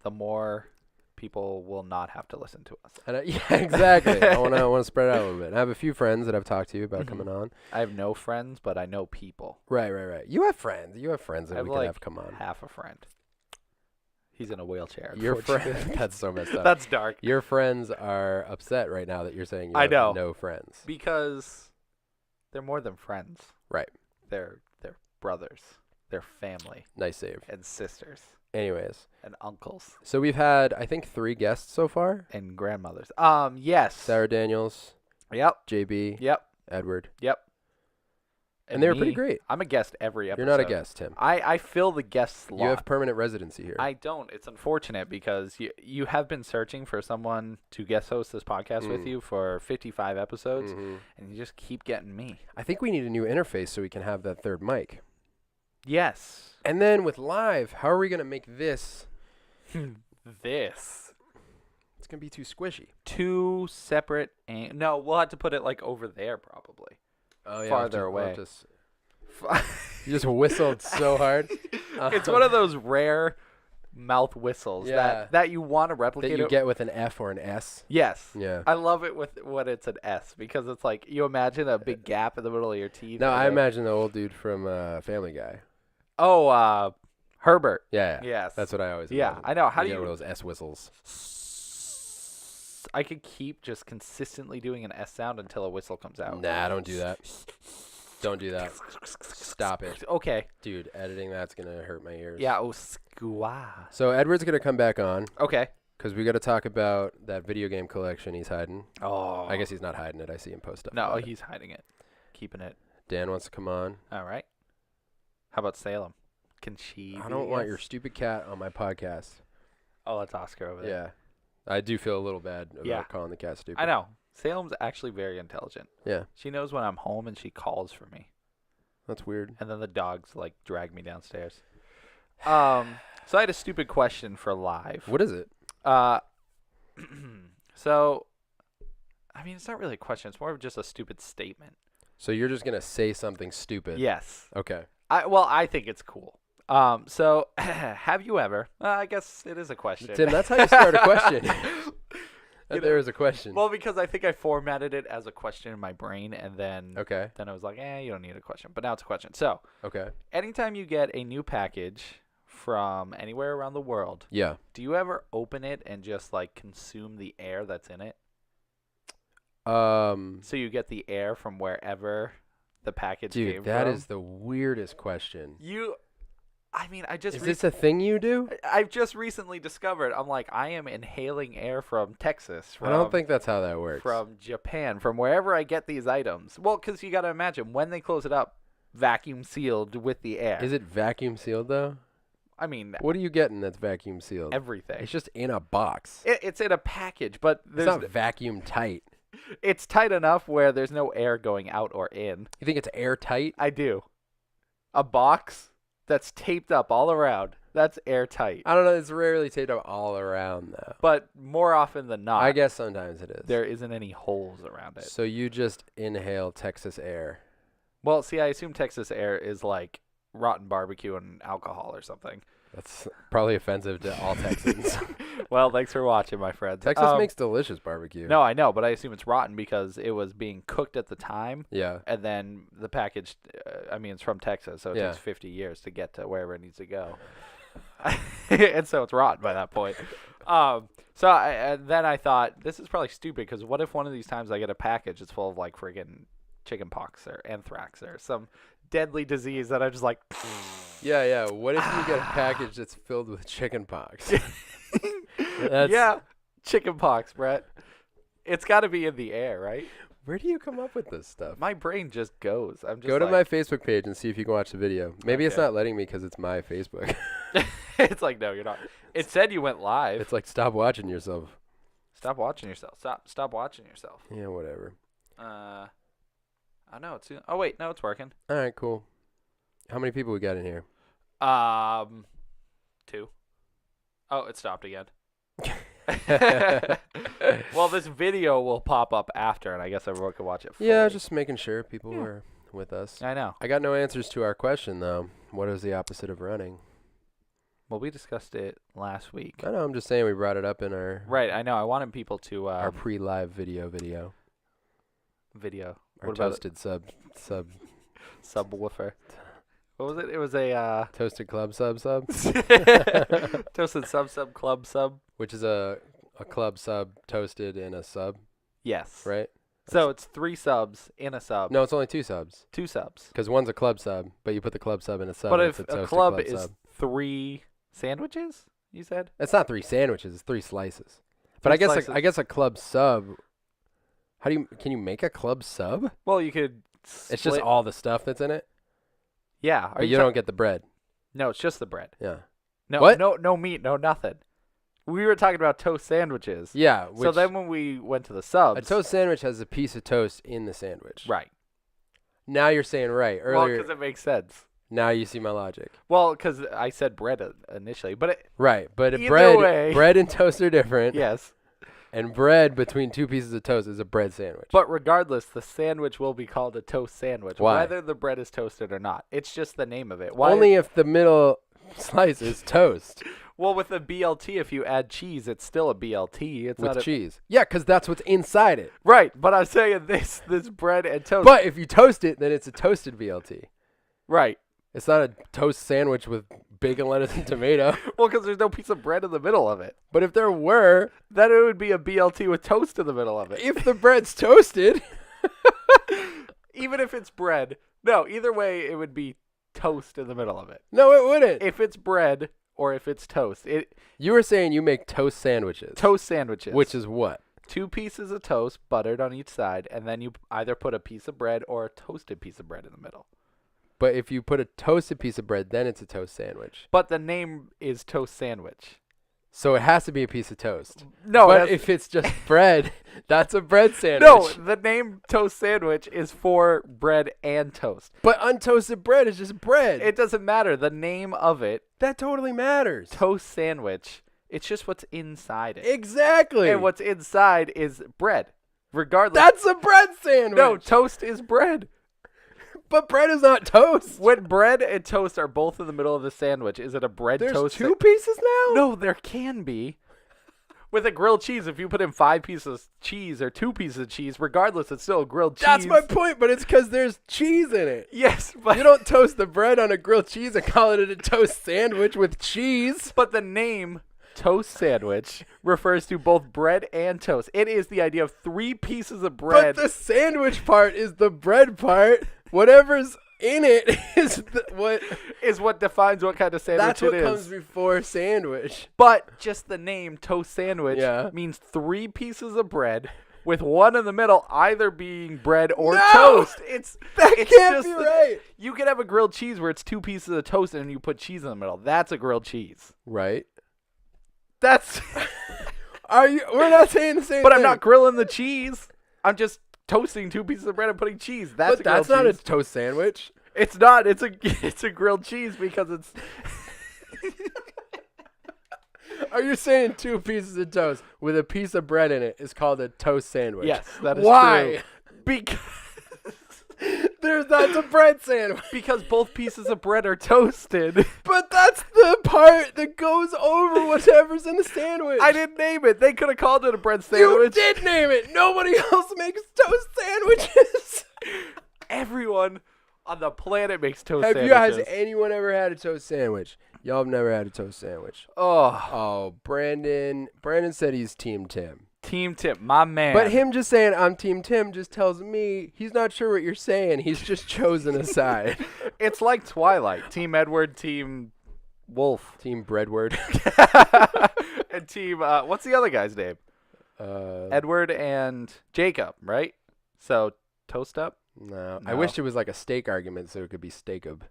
the more people will not have to listen to us. And yeah, exactly. I want to spread it out a little bit. I have a few friends that I've talked to you about coming on. I have no friends, but I know people. Right. You have friends. that we can have come on. Half a friend. He's in a wheelchair. Your friend. That's so messed up. That's dark. Your friends are upset right now that you're saying you have no friends. Because they're more than friends. Right. They're brothers. They're family. Nice save. And sisters. Anyways. And uncles. So we've had, I think, 3 guests so far. And grandmothers. Yes. Sarah Daniels. Yep. JB. Yep. Edward. Yep. And they were pretty great. I'm a guest every episode. You're not a guest, Tim. I fill the guest slot. You have permanent residency here. I don't. It's unfortunate because you have been searching for someone to guest host this podcast with you for 55 episodes, and you just keep getting me. I think we need a new interface so we can have that third mic. Yes. And then with live, how are we going to make this? This. It's going to be too squishy. 2 separate. No, we'll have to put it like over there probably. Oh, yeah. Farther away. You just whistled so hard. It's one of those rare mouth whistles that you want to replicate. That you get with an F or an S. Yes. Yeah. I love it when it's an S because it's like you imagine a big gap in the middle of your teeth. No, I imagine the old dude from Family Guy. Oh, Herbert. Yeah. Yes. That's what I always imagine. I know. How do you get one of those S whistles? I could keep just consistently doing an S sound until a whistle comes out. Nah, don't do that. Don't do that. Stop it. Okay. Dude, editing that's going to hurt my ears. Yeah, squaw. So Edward's going to come back on. Okay. Because we got to talk about that video game collection he's hiding. Oh. I guess he's not hiding it. I see him post stuff. No, he's hiding it. Keeping it. Dan wants to come on. All right. How about Salem? Can she I don't want your stupid cat on my podcast. Oh, that's Oscar over there. Yeah. I do feel a little bad about calling the cat stupid. I know. Salem's actually very intelligent. Yeah. She knows when I'm home and she calls for me. That's weird. And then the dogs like drag me downstairs. So I had a stupid question for live. What is it? So I mean, it's not really a question. It's more of just a stupid statement. So you're just going to say something stupid? Yes. Okay. I think it's cool. So, have you ever? I guess it is a question. Tim, that's how you start a question. There is a question. Well, because I think I formatted it as a question in my brain, and then I was like, you don't need a question. But now it's a question. So, anytime you get a new package from anywhere around the world, do you ever open it and just like consume the air that's in it? So you get the air from wherever the package came from? Dude, that is the weirdest question. Is this a thing you do? I've just recently discovered. I'm like, I am inhaling air from Texas. I don't think that's how that works. From Japan, from wherever I get these items. Well, because you got to imagine, when they close it up, vacuum sealed with the air. Is it vacuum sealed, though? I mean, what are you getting that's vacuum sealed? Everything. It's just in a box. It's in a package, but it's not vacuum tight. It's tight enough where there's no air going out or in. You think it's airtight? I do. A box that's taped up all around, that's airtight. I don't know. It's rarely taped up all around, though. But more often than not, I guess sometimes it is. There isn't any holes around it. So you just inhale Texas air. Well, see, I assume Texas air is like rotten barbecue and alcohol or something. That's probably offensive to all Texans. Well, thanks for watching, my friends. Texas makes delicious barbecue. No, I know, but I assume it's rotten because it was being cooked at the time. Yeah. And then the package, it's from Texas, so it takes 50 years to get to wherever it needs to go. And so it's rotten by that point. Then I thought, this is probably stupid because what if one of these times I get a package that's full of like friggin' chicken pox or anthrax or some deadly disease that I'm just like... Yeah. What if you get a package that's filled with chicken pox? Yeah, chicken pox, Brett. It's got to be in the air, right? Where do you come up with this stuff? My brain just goes. Go to my Facebook page and see if you can watch the video. Maybe it's not letting me because it's my Facebook. It's like, no, you're not. It said you went live. It's like, stop watching yourself. Stop watching yourself. Stop watching yourself. Yeah, whatever. I know it's. Oh wait, no, it's working. All right, cool. How many people we got in here? 2. Oh, it stopped again. Well, this video will pop up after, and I guess everyone can watch it fully. Yeah, just making sure people were with us. I know. I got no answers to our question, though. What is the opposite of running? Well, we discussed it last week. I know. I'm just saying we brought it up in our... Right, I know. I wanted people to... our pre-live video. Our toasted sub. Subwoofer. What was it? It was a... Toasted club sub. Toasted club sub. Which is a club sub toasted in a sub. Yes. Right? So it's 3 subs in a sub. No, it's only 2 subs. 2 subs. Because one's a club sub, but you put the club sub in a sub. But if a club is 3 sandwiches, you said? It's not 3 sandwiches. It's 3 slices. But I guess a club sub. Can you make a club sub? Well, you could. It's just all the stuff that's in it. Yeah. But you don't get the bread. No, it's just the bread. Yeah. No. What? No meat. No nothing. We were talking about toast sandwiches. Yeah. So then when we went to the subs, a toast sandwich has a piece of toast in the sandwich. Right. Now you're saying right. Earlier. Well, because it makes sense. Now you see my logic. Well, because I said bread initially, but right. But bread and toast are different. Yes. And bread between 2 pieces of toast is a bread sandwich. But regardless, the sandwich will be called a toast sandwich, Why? Whether the bread is toasted or not. It's just the name of it. Only if the middle slice is toast. Well, with a BLT, if you add cheese, it's still a BLT. It's with not cheese. Yeah, because that's what's inside it. Right, but I'm saying this bread and toast. But if you toast it, then it's a toasted BLT. Right. It's not a toast sandwich with bacon, lettuce, and tomato. Well, because there's no piece of bread in the middle of it. But if there were... then it would be a BLT with toast in the middle of it. If the bread's toasted... Even if it's bread. No, either way, it would be toast in the middle of it. No, it wouldn't. If it's bread or if it's toast. You were saying you make toast sandwiches. Toast sandwiches. Which is what? 2 pieces of toast buttered on each side, and then you either put a piece of bread or a toasted piece of bread in the middle. But if you put a toasted piece of bread, then it's a toast sandwich. But the name is toast sandwich. So it has to be a piece of toast. No. But if it's just bread, that's a bread sandwich. No, the name toast sandwich is for bread and toast. But untoasted bread is just bread. It doesn't matter. The name of it. That totally matters. Toast sandwich. It's just what's inside it. Exactly. And what's inside is bread. Regardless. That's a bread sandwich. No, toast is bread. But bread is not toast. When bread and toast are both in the middle of the sandwich, is it a bread toast? There's 2 pieces now? No, there can be. With a grilled cheese, if you put in 5 pieces of cheese or 2 pieces of cheese, regardless, it's still a grilled cheese. That's my point, but it's because there's cheese in it. Yes, but you don't toast the bread on a grilled cheese and call it a toast sandwich with cheese. But the name toast sandwich refers to both bread and toast. It is the idea of 3 pieces of bread. But the sandwich part is the bread part. Whatever's in it is what defines what kind of sandwich that's what it is. comes before sandwich. But just the name toast sandwich means 3 pieces of bread with 1 in the middle, either being bread or toast. That can't be right. You can have a grilled cheese where it's 2 pieces of toast and you put cheese in the middle. That's a grilled cheese. Right. That's. We're not saying the same but thing. I'm not grilling the cheese. I'm just toasting 2 pieces of bread and putting cheese. That's not a toast sandwich. It's not. It's a grilled cheese because it's. Are you saying 2 pieces of toast with a piece of bread in it is called a toast sandwich? Yes, that is Why? true. Because that's a bread sandwich. Because both pieces of bread are toasted. But that's the part that goes over whatever's in the sandwich. I didn't name it. They could have called it a bread sandwich. You did name it. Nobody else makes toast sandwiches. Everyone on the planet makes toast Has sandwiches. anyone ever had a toast sandwich? Y'all have never had a toast sandwich. Oh, Brandon said he's Team Tim. Team Tim, my man. But him just saying I'm Team Tim just tells me he's not sure what you're saying. He's just chosen a side. It's like Twilight. Team Edward, Team Wolf. Team Breadward. And Team, what's the other guy's name? Edward and Jacob, right? So, Toast Up? No. I wished it was like a steak argument so it could be Steakup.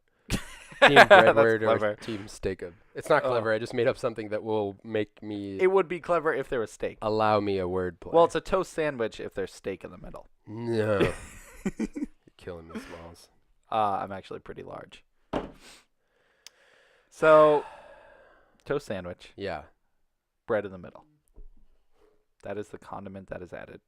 Team Breadward or Team Steakup. It's not clever. I just made up something that will make me... It would be clever if there was steak. Allow me a wordplay. Well, it's a toast sandwich if there's steak in the middle. No. You're killing me, Smalls. I'm actually pretty large. So, toast sandwich. Yeah. Bread in the middle. That is the condiment that is added.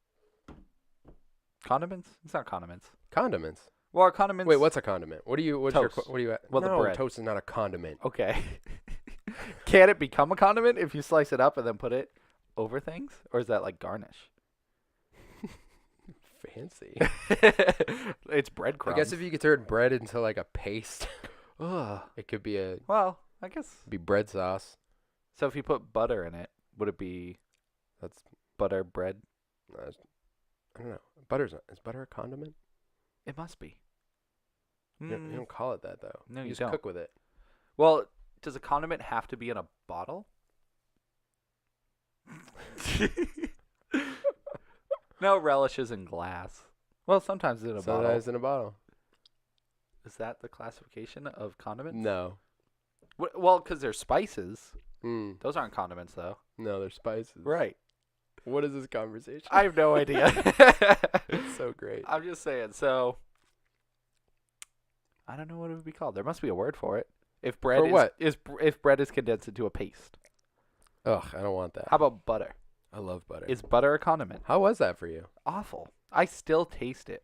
Condiments? It's not condiments. Condiments. Well, condiments. Wait, what's a condiment? What do you? What's toast. What do you? Well, no, the bread. Toast is not a condiment. Okay. Can it become a condiment if you slice it up and then put it over things, or is that like garnish? Fancy. It's breadcrumbs. I guess if you could turn bread into like a paste, it could be Well, I guess. Be bread sauce. So if you put butter in it, would it be? That's butter bread. I don't know. Is butter a condiment? It must be. You don't call it that though. No, you just don't. cook with it. Well, does a condiment have to be in a bottle? No relishes in glass. Well, sometimes in a bottle. Sometimes in a bottle. Is that the classification of condiments? No. Well, because they're spices. Mm. Those aren't condiments, though. No, they're spices. Right. What is this conversation? I have no idea. It's so great. I'm just saying. So, I don't know what it would be called. There must be a word for it. If bread if bread is condensed into a paste. Ugh, I don't want that. How about butter? I love butter. Is butter a condiment? How was that for you? Awful. I still taste it.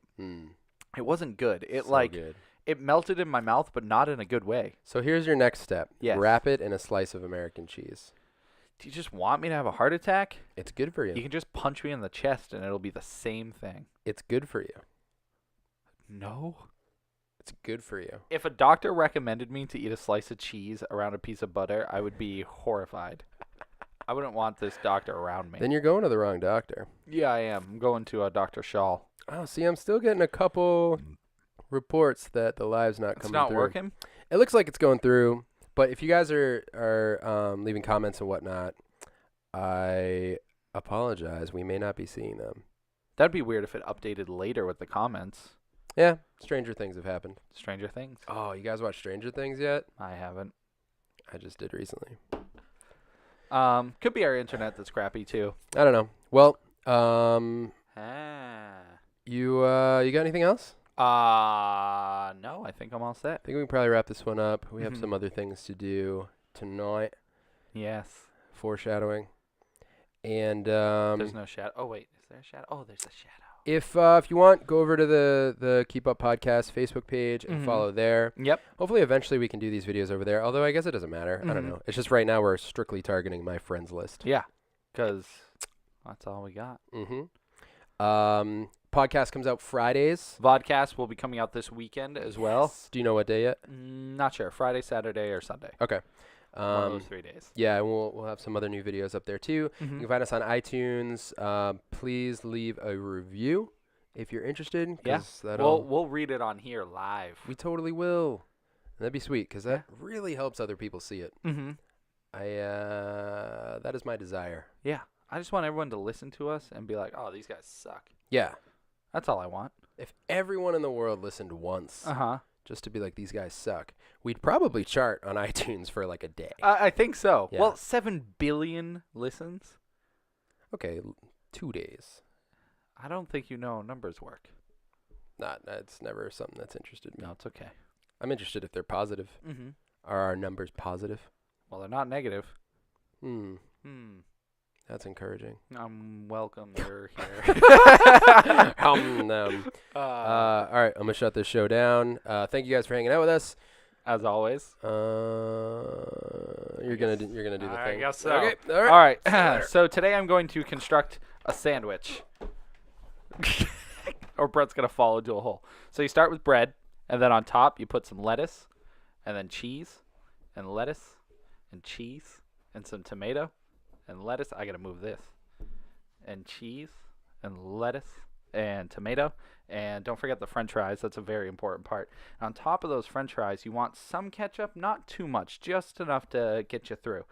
It wasn't good. Good. It melted in my mouth, but not in a good way. So here's your next step. Yes. Wrap it in a slice of American cheese. Do you just want me to have a heart attack? It's good for you. You can just punch me in the chest and it'll be the same thing. It's good for you. No. It's good for you. If a doctor recommended me to eat a slice of cheese around a piece of butter, I would be horrified. I wouldn't want this doctor around me. Then you're going to the wrong doctor. Yeah, I am. I'm going to Dr. Shaw. Oh, see, I'm still getting a couple reports that the live's not coming through. It's not working? It looks like it's going through. But if you guys are leaving comments and whatnot, I apologize. We may not be seeing them. That'd be weird if it updated later with the comments. Yeah, stranger things have happened. Stranger Things? Oh, you guys watch Stranger Things yet? I haven't. I just did recently. Could be our internet that's crappy too. I don't know. Well, you got anything else? No, I think I'm all set. I think we can probably wrap this one up. We have some other things to do tonight. Yes. Foreshadowing. And there's no shadow. Oh wait, is there a shadow? Oh, there's a shadow. If you want, go over to the Keep Up Podcast Facebook page and follow there. Yep. Hopefully, eventually, we can do these videos over there. Although I guess it doesn't matter. I don't know. It's just right now we're strictly targeting my friends list. Yeah, because that's all we got. Podcast comes out Fridays. Vodcast will be coming out this weekend as well. Do you know what day yet? Not sure. Friday, Saturday, or Sunday. Okay. One of those 3 days. Yeah, and we'll have some other new videos up there too. You can find us on iTunes. Please leave a review if you're interested. Yeah. We'll read it on here live. We totally will. That'd be sweet because that really helps other people see it. That is my desire. Yeah. I just want everyone to listen to us and be like, oh, these guys suck. Yeah. That's all I want. If everyone in the world listened once, just to be like, these guys suck, we'd probably chart on iTunes for like a day. I think so. Yeah. Well, 7 billion listens. Okay, 2 days. I don't think you know how numbers work. That's never something that's interested me. No, it's okay. I'm interested if they're positive. Are our numbers positive? Well, they're not negative. That's encouraging. Welcome. You're here. All right, I'm gonna shut this show down. Thank you guys for hanging out with us. As always. You're gonna do the thing. I guess so. Okay. All right. So today I'm going to construct a sandwich. Or Brett's gonna fall into a hole. So you start with bread, and then on top you put some lettuce, and then cheese, and lettuce, and cheese, and some tomato. And lettuce, I gotta move this. And cheese, and lettuce, and tomato. And don't forget the french fries. That's a very important part. And on top of those french fries, you want some ketchup, not too much, just enough to get you through.